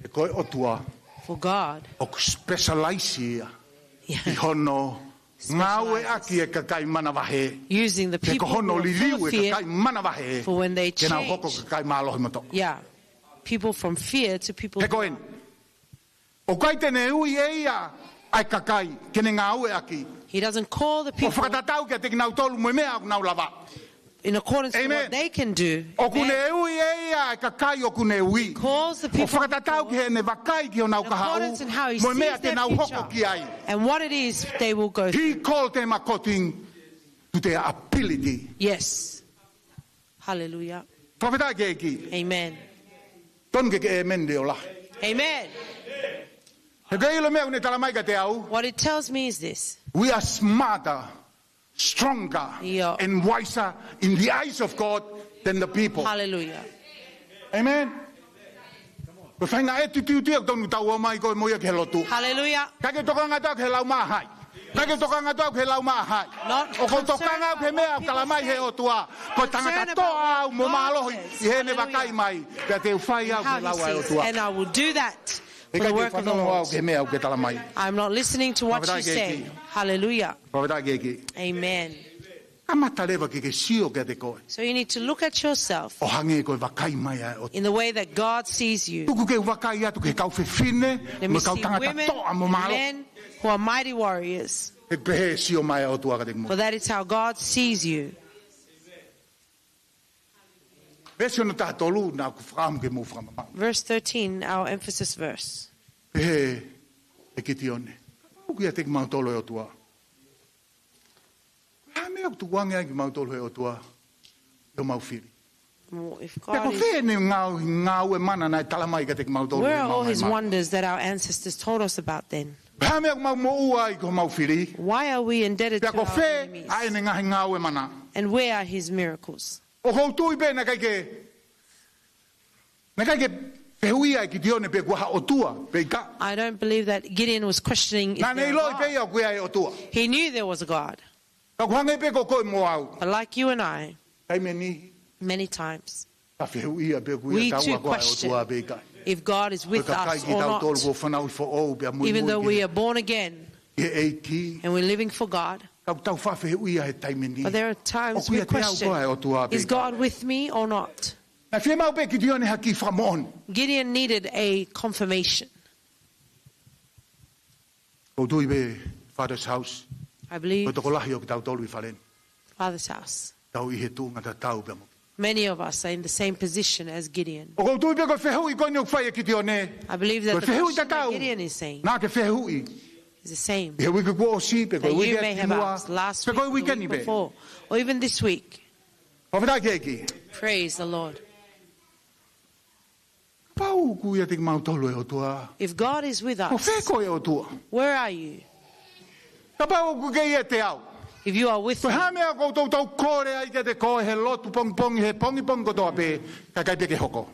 E koe o tua For God, o ku specialize ia. yeah, I hono ngawe aki e kakai mana wahe. using the Te people ko hono who are full liliu of e fear kakai mana wahe. for when they Ke na hoko change. kakai malo mo toa. Yeah, people from fear to people. Te koen. O kai tene ui e ia ai kakai kene ngawe aki. He doesn't call the O people whakatatau kia te kinau tolu mo mea nau lava. in accordance to Amen. what they can do. O kune Amen. ui e ia ai kakai o kune ui. Calls the O people whakatatau kia ne wakai ki o nau in accordance in how he kahau. Mo mea sees te their nau hoko future ki ai. and what it is they will go through. He called them according to their ability. Yes. Hallelujah. Whawhetai ke eki. Amen. Ton ke amen de ola. Amen. He ke ilo mea une talamai ka te au. What it tells me is this. We are smarter, stronger, Yeah. and wiser in the eyes of God than the people. Hallelujah. Amen. Ko whainga e tutu o tonu tau o mai koe moia ke lotu. Hallelujah. Ka ke tokanga tau ke lau mahai. Ka ke tokanga tau ke lau mahai. Not O ko concerned tokanga about ke mea what people kalamai he say. o tua. Ko tangata Concerned toa about au mo what God malohi. says. I hene Hallelujah. wakai mai. Pea te whai au How ke lau he ai o sees. tua. And I will do that E for kai the te work of the whanongo au Lord. ke mea au ke talamai. I'm not listening to what you Whatever say. that Hallelujah. Whawhetai ke eki. Amen. Kamata lewa ke sio ke te koe. So you need to look at yourself O hange koe wakai mai ai o in the way that God sees you. tuku ke wakai atu ke kau whiwhine. Let Mo me kau see tangata women toa mo and malo. men who are mighty warriors. E pehe sio mai o tua ka te mo. For that is how God sees you. Vesi ona tātolu nā ku whakamu ke mō whakamamau. Verse 13, our emphasis verse. Pehe e kiti one. Pau kia te ki mautolo e o tua. Ha mea ku tukuange ai ki mautolo e o tua. E o mau whiri. Well, if Pea God ko is, whee ne ngau e mana nai talamai ka te ki mautolo where e are mau all mai his mau. wonders that our ancestors told us about then? Ha mea ku mau mo ua i ko mau whiri. Why are we indebted Pea to ko our whee enemies? ai ne ngahi ngau e mana. And where are his miracles? O kou tui pēna kai ke. Na kai ke pehui ai ki te one pe kua o tua. Pe ka. I don't believe that Gideon was questioning if Nā there nei was loi a pe God. au kuia e o tua. He knew there was a God. Ka kuhange pe ko koe mo au. But like you and I, Kai me ni. many times, Ka whihui a pe We kuia too taua koe o question tua pe kai. if God is with Ka kai us ki or tau tolu not, ko whanau fo o pe a mui even though mui we ke. are born again E e ki. and we're living for God. Ka tau whihui a he taime ni. But there are O times we kuia te au question, koe o tua pe is kai. God with me or not? Na whia mau pe ki te one haki whamon. Gideon needed a confirmation. Ko tui pe Father's house. I Ko believe toko lahi o ki tau tolu i whalen. Father's house. Tau i he tūnga ta tau pe mo. Many of us are in the same position as Gideon. O ko tui pe ko whihui koe ni o whai e ki te one. I believe that Ko the whihui question ta tau. that Gideon is saying Nā ke whihui. is the same He wiki kua o si, pe koe that you wiki may e have timua, asked last pe week, koe the weekend week pe. before, or even this week. Pawhita ke ki. Praise the Lord. Pau ku ia te mautolo e o tua. If God is with O whe us, koe e o tua. where are you? Ka pau ku ke ia te au. If you are with Ko me, ha mea koutou tau kore ai ke te koe he lotu pong he pongi kotoa pe, ka kai pe ke hoko.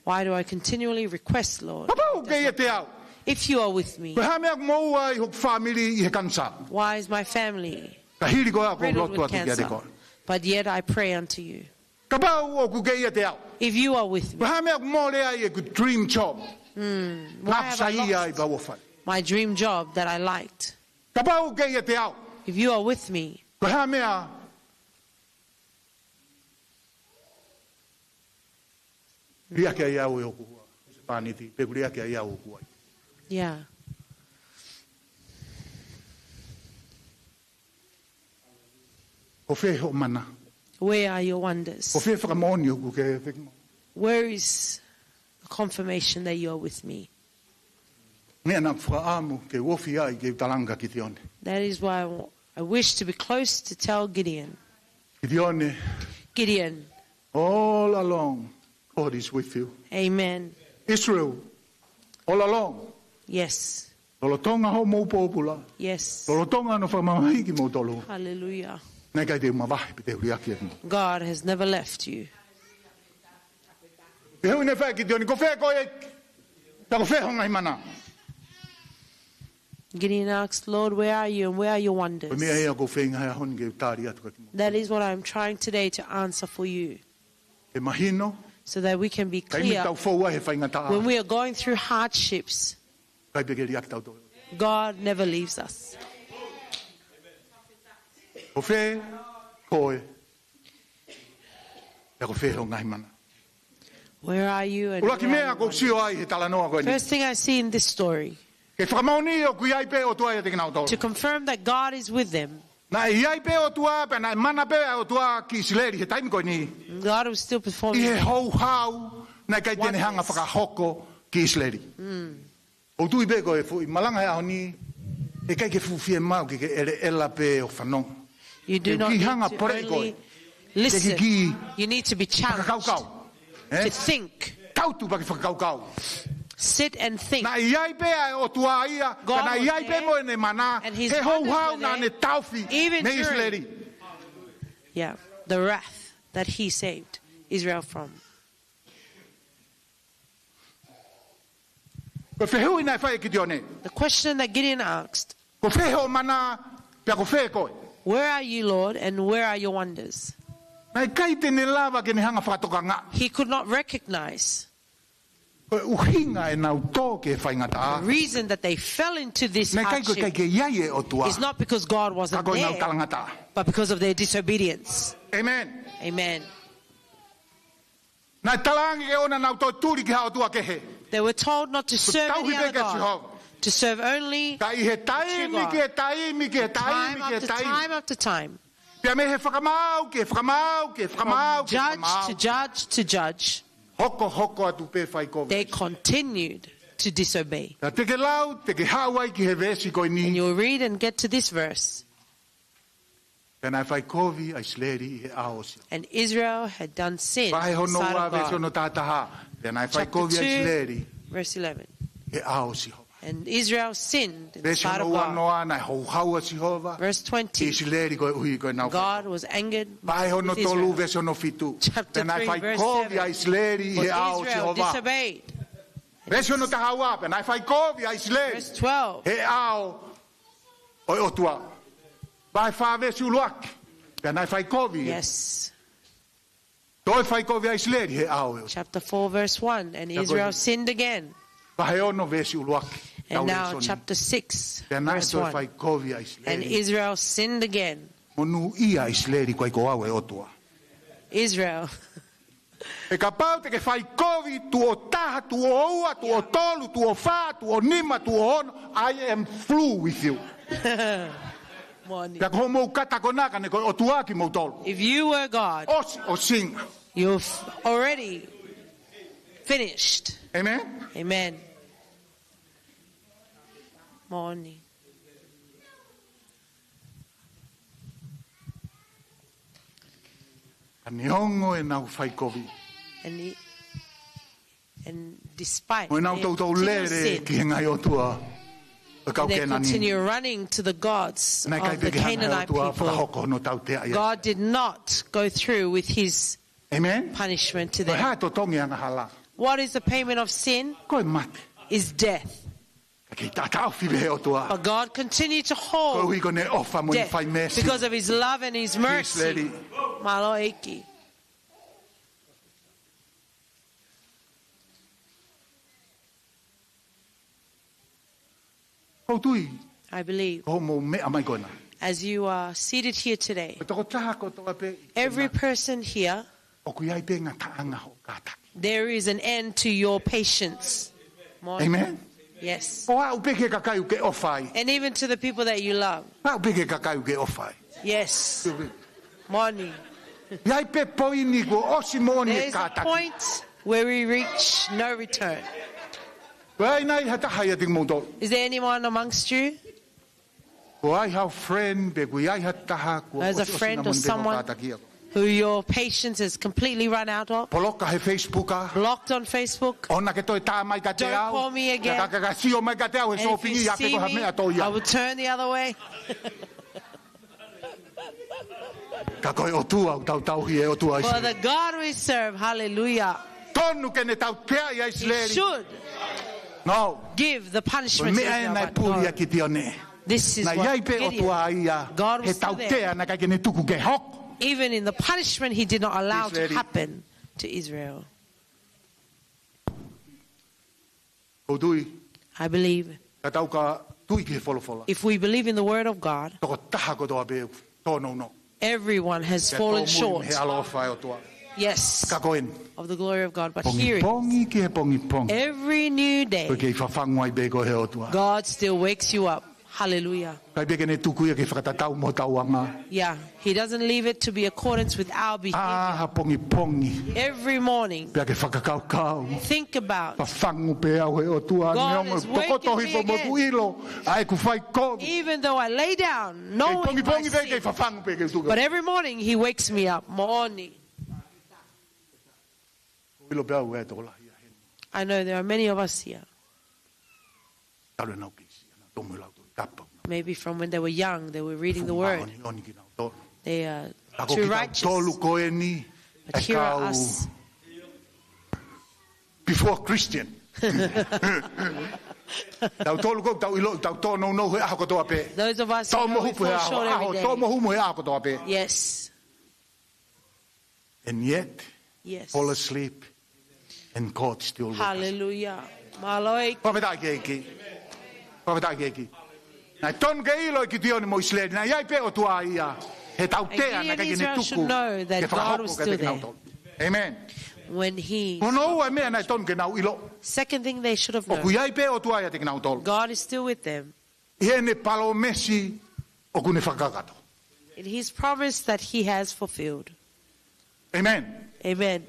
why do I continually request, Lord? Ka pau ke ia te au. If you are with me, Ko ha mea mou ai hok family i he kansa. why is my family Ka hiri koe a ko riddled lotu with atu kia te cancer? koe. But yet I pray unto you. Ka pau o ku ke ia te au. If you are with Ko me, ha mea mo le ai e ku dream job. why have I Napsa ia ai lost pa wofai. my dream job that I liked? Ka pau ke ia te au. If you are with me, Ko ha mea ria ke ia o ku paniti pe ria ke ia o ku ai. yeah. O fe ho mana. Where are your wonders? O fe whakamoni o ku ke whekimo. Where is the confirmation that you are with me? Nea na whaamu ke wofi ai ke talanga ki te one. That is why I wish to be close to tell Gideon. Ki te one, Gideon, all along, God is with you. amen. Israel, all along. Yes, Tolo tonga ho mou popula. yes. Tolo tonga no whamamahi ki mou tolo. Hallelujah. Nei kai te mawahi pe te huri aki e mo. God has never left you. E hui ne whae ki te oni, ko whea koe, ta ko whea honga himana. Gideon asked, Lord, where are you and where are your Ko wonders? mea hea ko whenga hea honi ke utari atu ka ki mo. That is what I'm trying today to answer for you, E mahino, so that we can be kai mi clear. tau whaua he whainga taa. When we are going through hardships, Kai peke ri atu tau tau. God never leaves us. Ko whea koe, ta ko whea honga himana. Where are you and Ula where ki are mea your ko wonders? sio ai he talanoa koe ni. First thing I see in this story, Ke whakamaoni o kui ai pe o tua e te kinau tau. to confirm that God is with them, Na i ai pe o tua, pe na mana pe o tua ki Isileri, he taimi koe ni. God will still I perform. he hou hau, na kai tene hanga whakahoko ki Isileri. O tui pe koe fu, i malanga e aho ni, e kai ke fuwhie mau ki ke ere ela pe o whanong. You do Ke not ki need hanga to pore only koe. listen. Ke ki You need to be challenged whakakaukau. to think. Tautu pa ki whakakaukau. Sit and think. Na i ai pe ai o tua ia, God ka na i was ai pe there, mo e ne mana, and he his hou wonders hau were na there, ne tauwhi even me during- Isileri. Yeah, the wrath that he saved Israel from. Ko whehui nai whae ki te one. The question that Gideon asked, Ko wheho mana, pia ko whe koe. where are you, Lord, and where are your wonders? Nai kai tene lava ke ne hanga whakatokanga. He could not recognize Ko uhinga e nau tō ke whainga the taa. reason that they fell into this Nai kai koe kai hardship ke iai e o tua. is not because God Ka wasn't koe nau there, talanga taa. but because of their disobedience. Amen. Amen. Nai talangi ke ona nau tō tūri ki hao tua ke he. They were told not to serve tauhi any other pe ke God, Jehova. to serve only Ka i he taimi ke taimi ke time taimi ke after taimi. time after time. Pia me he whakamau ke whakamau ke whakamau ke Judge to whakamau. judge to judge, Hoko hoko atu pe whai koe. they continued to disobey. Na te ke lau, te ke hawai ki he vesi koe And ni. you'll read and get to this verse. Pia nai whai kovi a Isileri he aosi. And Israel had done sin Pahe in the hono sight wa of vesi God. ono tātaha. Pia nai whai Chapter kovi a 2, Isileri verse 11. he aosi ho. And Israel sinned in the Vesi sight ono of wa God. noa nai hou haua si hova. Verse Ki 20. Isileri koe uhi koe nau. God was angered Pahe hono with tolu Israel. vesi ono fitu. Chapter Pia nai 3, whai verse kovi 7. a Isileri For he aosi Israel hova. disobeyed. Vesi ono tahawa. Pia nai whai kovi a Isileri Verse 12. he ao oi otua. Pahe wha vesi uluaki. Pia nai whai kovi. Yes. Toi whai kovi a Isileri he ao. Chapter 4, verse 1. And Israel sinned again. Pahe ono vesi uluaki. And now chapter 6, Pia nai verse toi 1. whai kovi a And Isileri. Israel sinned again. Monu ia Isileri koe ko au e otua. Israel. E ka pau te ke whai kovi tu o taha, tu o ua, tu o tolu, tu o wha, tu o nima, tu o ono. I am through with you. Morning. Pia ko mou kata konaka ne koe o tuaki mou tolu. If you were God, Osi o singa. you've already finished. Amen? Amen. Morning. A nihongo e nau whai kovi. And despite Mo e nau their tau continual lere ki he sin, ngai o tua. E kau they ke nani. continue running to the gods Nei kai of the peke hanga e o Canaanite tua people. whakahoko no tau te aia. God did not go through with his Amen? punishment to Koe them. hae to tongi anga hala. What is the payment of sin? Koe mate. Is death. Ki tātau whiwe he o tua. But God continued to Koe hold hui kone ofa mo ni death whai mesi. because of his love and his mercy. Lady. Malo eki. Kau tui. I believe Ko mo mea mai koina. as you are seated here today, Ko toko taha ko toka pe. every person here, O kui ai pe ngā taanga ho kātaki. there is an end to your patience. Morning. Amen? Yes. O a upeke kakai uke ofai. And even to the people that you love. A upeke kakai uke ofai. Yes. Morning. Iai pe poini ko osi mo ni There is a kātaki. point where we reach no return. Ko ai nai hata hai ating mo tolu. Is there anyone amongst you? Ko ai hau friend pe kui ai hata ha. Ko As a osi friend na or mo te someone kātaki ako. who your patience has completely run out of? Poloka he Facebooka. Blocked on Facebook? Ona ke toi tā mai ka te Don't au. call me again. Ka sio mai ka te au. E And so if pingi you a pe see ko ha me, mea tau I ia. will turn the other way. Ka koe o tua o tau tau hi e o tua For isi. the God we serve, hallelujah. tonu ke ne tau pea ia He Israeli. should No. give the punishment to Me Israel, na but puri no. aki tione. This is Na what iai pe o tua Gideon, ia. God He was tau still there. tea na kai ke ne tuku ke hok. Even in the punishment he did not allow to Israeli. happen to Israel. O tui, I believe ka tau ka tui ki he wholofola. if we believe in the word of God, Toko taha ko toa pe tōnou no. everyone has fallen short, He alo whai o tua. yes, Ka koen. of the glory of God. But Pongi here, pongi ki he pongi pongi. every new Koe day, ke i whawhangu ai be ko he o tua. God still wakes you up. Hallelujah. Kai be ke ne tuku ia ke whakatatau mo tauanga. Yeah, he doesn't leave it to be accordance with our behavior. Ha pongi pongi. Every morning, Pea ke whakakau kau. think about, Whawhangu pe au he o tua. God Neongo is tokoto waking me hifo mo again. tuilo. Ai ku whai kovi. even though I lay down, Kei knowing pongi my pongi pe ke sin, whawhangu pe ke tuka. but every morning he wakes me up. Morning. Ilo pe au e toko lahi a hen. I know there are many of us here, Talo nau ki si. Ana tomo lau tu tapa. maybe from when they were young, they were reading the word. Oni oni ki nau tō. They are Ako too ki tau righteous. tolu koe ni. But E here are kau us, before Christian. Tau tolu ko tau ilo tau tōnou no he ako toa pe. those of us who Tau know mo we hupu he fall ako. short Aho every tau mo day. humu he ako toa pe. Yes, And yet, yes. fall asleep and God still with us. Hallelujah. Maloi. Pameta ke ki. Pameta ke ki. Na ton ke ilo ki tioni mo Israel. Na iai pe o tua ia. He tau And tea na Gideon kai ne Israel tuku. should know that Ke God whakahoko was ka still te kinau there. tolu. Amen. When he, Ono ua mea na ton ke nau ilo. second thing they should have O ku known, iai pe o tua ia te kinau tolu. God is still with them. Ie ne palo mesi o kune whakakato. In his promise that he has fulfilled. Amen. Amen.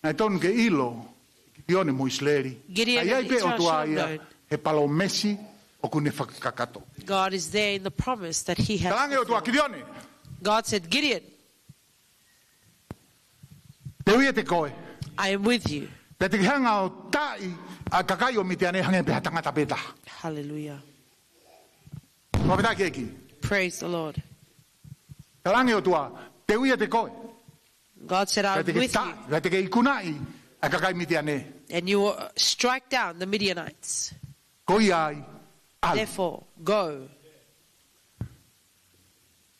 Na ton ke ilo ki tioni mo Israel. Gideon Iai and pe o Israel tua should have ia. known. He palo mesi o kune whakakato. God is there in the promise that he has Talange o tua ki fulfilled. tioni. God said, Gideon, Te uia te koe. I am with you. Pe te hanga o tai a kakai o miti ane hange pe tangata peta. Hallelujah. Pameta ke ki. Praise the Lord. Talange o tua. Te uia te koe. God said, I Pe am te ke with you. ta. Pe te ke ikunai a kakai miti ane. And you will strike down the Midianites. Koi ai. Al. Therefore, go.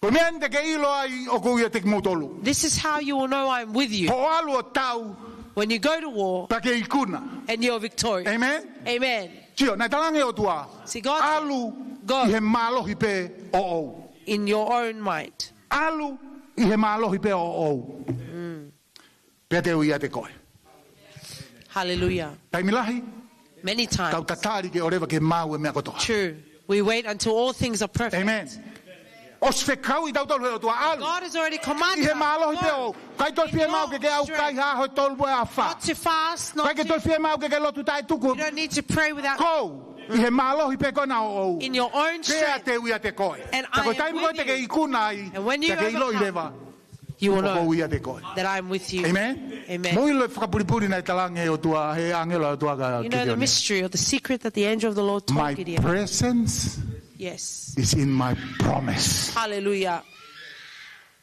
Ko mente ke ilo ai o ko ia te motolu. This is how you will know I am with you. Ho alu o tau When you go to war pa ke ikuna. and you're victorious. Amen. Amen. Tio, na talange o tua. See, God said, Alu go. i he malohi pe o o. In your own might. Alu i he malohi pe o o. Pe te uia te koe. Hallelujah. Taimilahi, Many tau times. tatari ke oreva ke mau e mea kotoa. True. We wait until all things are perfect. Amen. O se kau I tau tolu o tua alu. God has already I commanded he us malohi to pe go. o. Kai toi fie mau ke au kai ha ho tolu e a wha. Not to fast, Kai not ke toi to... fie mau ke lotu tai tuku. You don't need to pray without... Kou, I he malohi pe kona o o. In your own Kea strength, te uia te koe. And Tako I am taimi koe with te ke you. ikuna ai. And when you Te ke ilo I overcome, lewa. you will Ko know uia te koe. that I am with you. Amen. Amen. Moi le whakapuripuri nei talange o tua, he angelo o tua ka You know the Gideon. mystery or the secret that the angel of the Lord told My Gideon. presence Yes. is in my promise. Hallelujah.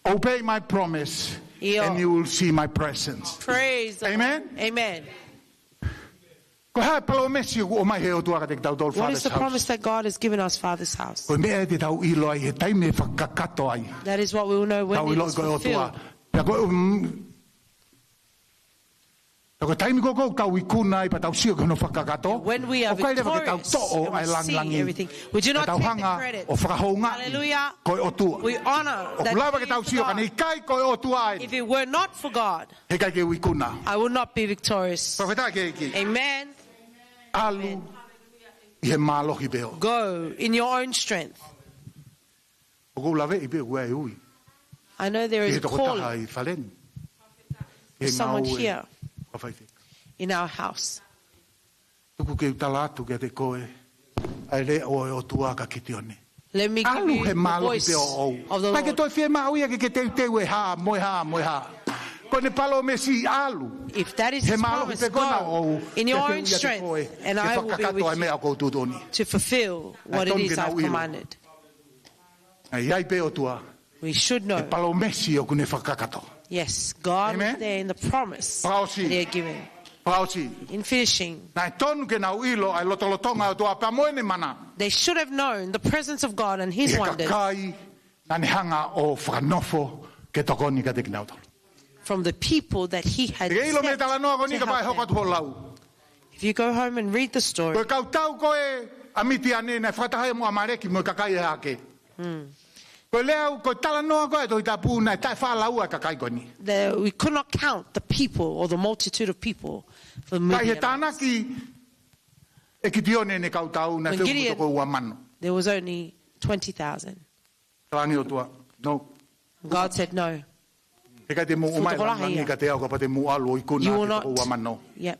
Obey my promise Yeah. and you will see my presence. Praise the Amen. Lord. Amen. Ko hae palo mesi o mai he o tua ka te tau tolu What is Father's the house. promise that God has given us, Father's house? Ko mea te tau ilo ai, he taime whakakato ai. That is what we will know when Tau it ilo is koe o tua. fulfilled. Pea koe, ko taimi ko kou tau ikuna ai pa tau sio kono whakakato. When we are O kai lewa ke tau victorious to'o and ai we see langi. everything, we do not Ka tau take the hanga credit. o whakahounga. Hallelujah. Koe o tua. We honor O that kulawa ke it tau is sio for ka ni God. kai koe o tua ai. If it were not for God, He kai ke wikuna. I would not be victorious. Profeta ke ki. Amen. Alu i he malohi peo. Go in your own strength. O kou lawe i peo kua e ui. I know there I is he a toko calling taha i whalen. for someone ngau e here whawhaiwhi. in our house. Tuku ke utala atu ke te koe. Ai le o e o tua ka kiti one. Let me give Alu you he the malohi voice peo o. of the Mai ke Lord. toi fie mau ia ke te teu e ha, moe ha, moe ha. Ko ne palo mesi alu. If that is He His malohi promise, pe kona go o. in your Ke te own uia te strength, koe. and Ke I will be whakakato ai with mea you kou tutoni. to fulfill what it ton is ke nau I've ilo. commanded. Ai ai pe o tua. We should E know, palo mesi o kune whakakato. yes, God Amen. is there in the promise Pausi. that He had given. Pausi. In finishing, Na tonu ke na uilo ai lotolotonga o tua pamoene mana. they should have known the presence of God and His Ia wonders kakai na ni hanga o whanofo ke tokoni ka te kinautolo. from the people that He had Ke ilo me sent tala noa ko ni to ka pai help hoka them. tuho lau. If you go home and read the story, Koe kautau koe amiti ane na whatahai mo amareki mo kakai hake. Koe leo koe tala noa koe toi tapu na tai whalau a kakai koni. we could not count the people or the multitude of people for the Kai he Midianites. tānaki e ki tione ne kautau na When whiu Gideon- mutoko ua mano. There was only 20,000. Talangi o tua. No. God said, no, E kai te mu umai Futokolahi langi ia. ka te au ka pa te mu alo i kuna you ke will not. toko ua mano. Yep.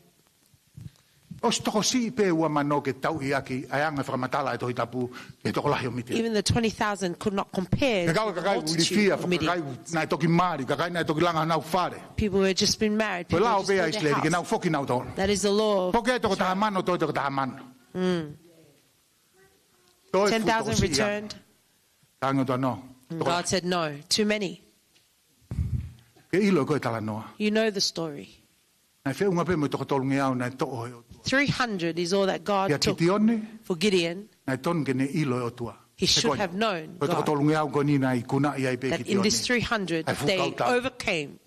O si toko si pe ua mano ke tau i aki ai anga whakamatala e tohi tapu e toko lahi o miti. Even the 20,000 could not compare Ka to kau the kakai uri multitude fia, of kakai Midian. nai toki maari, kakai nai toki langa nau whare. People who had just been married. Koe People who lao had pea just built isleri, ke their nau house. whoki nau tolo. That is the law. Poke e toko taha mano, toi toko taha mano. Toi 10,000 futo si ia. returned. Tango toa no. And God said, no, too many. Ke ilo koe tala noa. You know the story. Nai whiunga pe mo toko tolungi au, nai to'o he o tua. 300 is all that Ia God took kiti one, for Gideon. nai tonu ke ne ilo e o tua. He Te should koe. have known, Koe toko God, tolungi au koni nai kuna i ai pe that kiti in one. this 300 Ai they whukau tau. overcame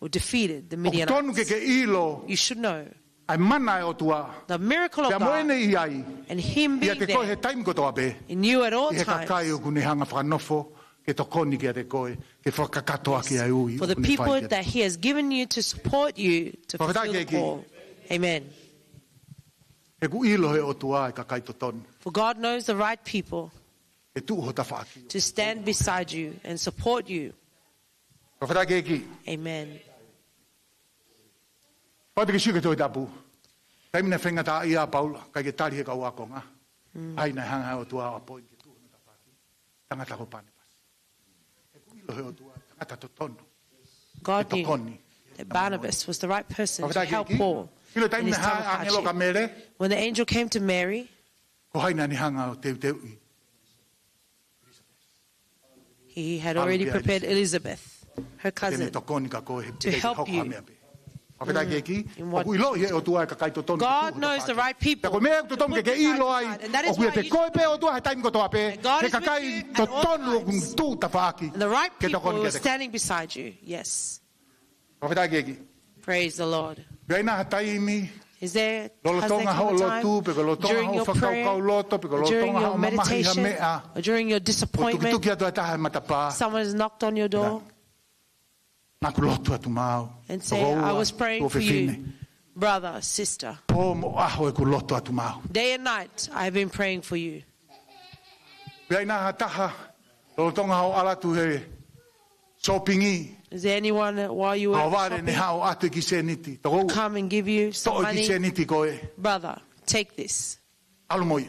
or defeated the O tonu ke Midianites. ke ilo, You should know ai mana e o tua. the miracle Pea of God moene i ai, and Him ia being te koe he there taim ko toa pe. in you at all I he times. kakai o kune hanga whanofo, ke tokoni ki a te koe, ke whakakato aki ai ui. For the people that He has given you to support you to fulfill the call. Amen. E ku ilo he o tua e kakai to tonu. For God knows the right people E tu ho ta whaaki. to stand beside you and support you. Whakatake ki. Amen. Pate ke siu ke toi tapu. Taimina whenga ta ia Paula, kai ke tari he kau akonga. Ai nei hanga o tua a poin ke tu ho ta whaaki. Tangata ko pane pas. E ku ilo he o tua, tangata to tonu. God Ke knew tokoni. that Barnabas was the right person to Whakatake help ki. Paul Ilo in taimina his time of ha angelo ka hardship. mere, When the angel came to Mary, ko haina ni hanga o teu teu i. he had already prepared Elizabeth, her Tene cousin. tokoni ka koe he To pei help hoko you. hamea pe. Whakatake ki. In O what- ku ilo he o tua e kakai to tonu. God knows the right people. Ko mea to tonu ke ke ilo ai. And that is O ku e why te you koe pe o tua he taim ko toa pe. And God Ke is with you kakai at to all tonu o times. kung tu ta whaaki. And the right Ke people tokoni who ke are te standing beside you. Yes. Whakatake ki. Praise the Lord. Gaina ha taimi. Is there, Lolo has there tonga come ho a time lotu, pe ko lo tonga during ho your prayer, whakau loto, pe ko lo or during tonga your ho mamahi ha meditation, mea. or during your O tuki disappointment, tuki ato e taha e matapa. someone has knocked on your door Nā ku lotu atu mau. and say, Toko I ua, was praying tua for you, whiwhine. brother, sister. Pō mo aho e ku lotu atu mau. Day and night, I've been praying for you. Pea ina ha taha. Lolo tonga ho alatu he shoppingi. Is there anyone that while you were Hau ware ne shopping, hao atu ki se niti. Toko ua. come and give you some To'o ki se money? niti koe. Brother, take this. Alu moi.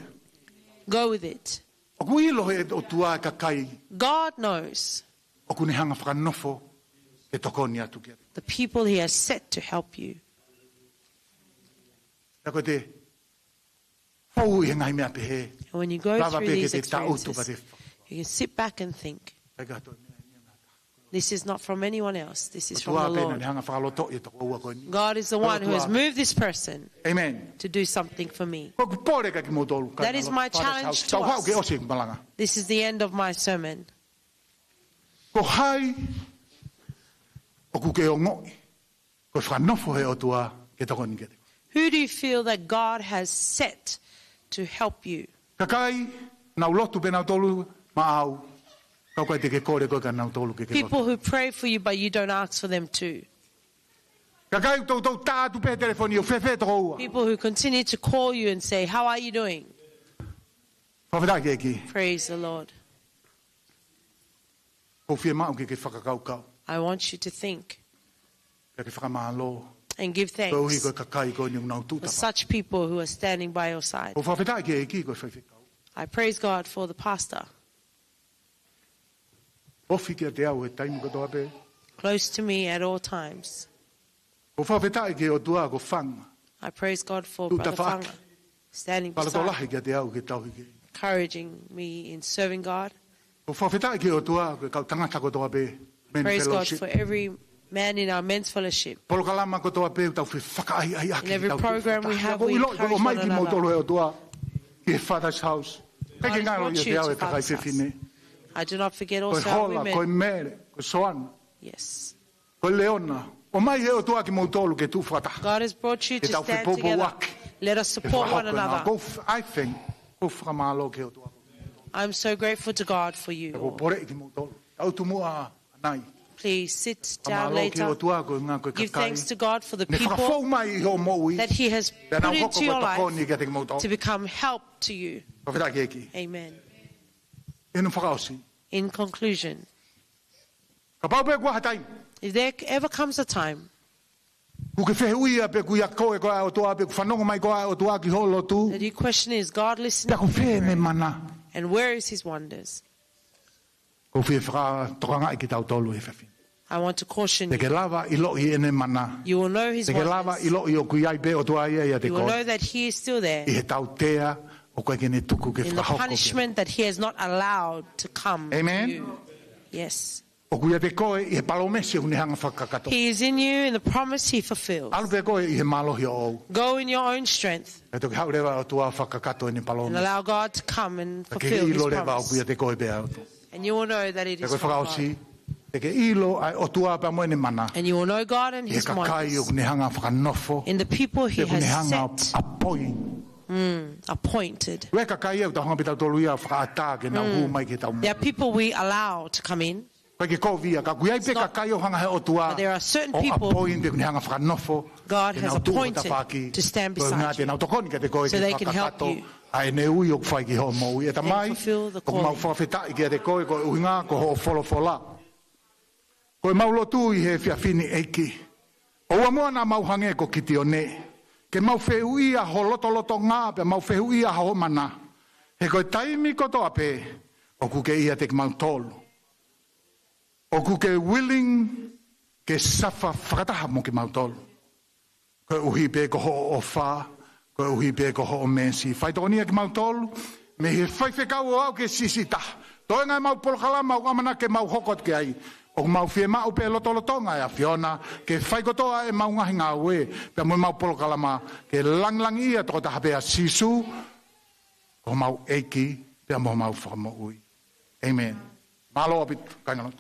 Go with it. O ku ilo he o tua e kakai. God knows O ku ne hanga whakanofo. E tokoni atu ki atu. the people He has set to help you. Ia koe te. Hau i ngai mea pehe. And when you go Lava through pe ke these te tautu pa te. experiences, you can sit back and think, Ai kato. this is not from anyone else. This is from Tua the pena Lord. ni hanga whakaloto i toko ua koe ni. God is the one who has moved this person Amen. to do something for me. Ko ku pore ka ki mo tolu. That is my challenge to Tau hau us. ke ose malanga. This is the end of my sermon. Ko hai. O ku ke o ngoi. Ko whanofo he o tua ke toko ni ke te. Who do you feel that God has set to help you? Kakai, nau lotu pe nau tolu, ma au. Kau kai te ke kore koe ka nau tolu ke ke lotu. People who pray for you, but you don't ask for them too. Kakai tau tau tātu pe telefoni o whewhe toko ua. People who continue to call you and say, how are you doing? Whawheta ke ki. Praise the Lord. Ko whia mau ke whakakau kau. I want you to think Ke whakamahalo. and give Ko hi thanks koe kakai koe ni unau for tūtapa. such people who are standing by your side. Ko whawheta ke ki koe whewhe kau. I praise God for the pastor Ofi ki a te au e taimu katoa pe. close to me at all times. Ko whawheta ke o tua ko whanga. I praise God for Tu Brother tawhaka. Fanga standing Pala tō beside, lahi ki a te au ke tauhi ke. encouraging me in serving God. Ko whawheta ke o tua ko kau tangata katoa pe. Men Praise God fellowship. for every man in our men's fellowship. Polokalama ko toa pe tau whakaai ai aki. In every program we have, we encourage O mai one ki mo tolo another. e o toa ki Father's house. God Kai ki has ngaro brought i you te au to e takai Father's house. whiwhine. I do not forget Koe also our Hola, koe women. Mele, koe Soana, Yes. koe Leona. O mai e o toa ki mo tolo ke tu whata. God has brought you Ke to tau stand whipopo together. waki. Let us support one another. I think, ko whakamalo ke o toa. I'm so grateful to God for Ko you. pore i ki mo tolo. Au tu mua anai. Please sit down Kamalo ki o later. toa ko ngā koe Give kakai. thanks to God for the Ne people whakafou mai i ho moui. that He has Pea put nau hoko into your koe life takoni ki te ki mo tolo. to become help to you. Ko whita ki eki. Amen. Inu whakaosi. In conclusion, Ka pau pe kua hatai. if there ever comes a time Ku ke whehe uia pe ku ia koe koe o toa pe ku whanongo mai koe o toa ki holo tu. that you question, is God Pea listening? ku whehe me mana. And where is His wonders? Ko whehe whaka tokanga i ki tau tolu e whewhi. I want to caution Te you. ke lava i lo i ene mana. You will know His Te ke lava i wonders. lo i o kui ai pe o toa ia te You will koe. know that He is still there I he tau tea o koe ke ne tuku ke in the whakahoko. punishment that He has not allowed to come Amen. to you. Yes. O kuia te koe i he palomesi o hanga whakakato. He is in you in the promise He fulfills. Alu pe koe i he malohi o ou. Go in your own strength E toki hau rewa o tua whakakato e ni and palomesi. allow God to come and Te ke fulfill His ilo rewa o promise. kuia te koe pe au tu. And you will know that it Te is koe from whakaosi. God. Te ke ilo ai o tua pa mo e ni mana. And you will know God and I he His kakai o wonders kune hanga whakanofo. in the people He Te kune has hanga set, apoi. appointed. Ue kakai e tau hanga pita tolu ia whakaata ke nau hu mai ke tau mo. There are people we allow to come in, Koe ke kovia, ka kuiai pe not- kakai o hanga he o tua. but there are certain O people apoi te kune hanga whakanofo. God Ke has nau tu o appointed tawhaki. to stand Koe ngā beside te you nau tokoni ke te koe so ke they can help whakakato. you. Ai ne ui o whai ki ho mo i. E tamai, fulfill the o mau calling. whawhetai ki a te koe, ko uinga, ko ho wholofola. Koe maulo tu i he whiawhini eiki. O ua mua nā mau hange ko kiti o ne. Ke mau whehu ia ho loto loto ngā, pe mau whehu ia ho mana. He koe taimi koto ape, o kuke ia te mau tolu. O kuke willing ke safa whakataha mo ke mau tolu. Koe uhi pe ko ho o wha, koe uhi pe ko ho o mesi. Whai tōni ke mau tolu, me he whaiwhekau o au ke sisita. Toi ngai mau polokalama o amana ke mau hokot ke ai. O mau fie mau pe loto loto ngai a Fiona, ke whai kotoa e mau ngahi ngā ue, pe mo mau polokalama ke lang ia toko taha pe a sisu, o mau eiki, pe mo mau whakamo ui. Amen. Malo apit, kainganot.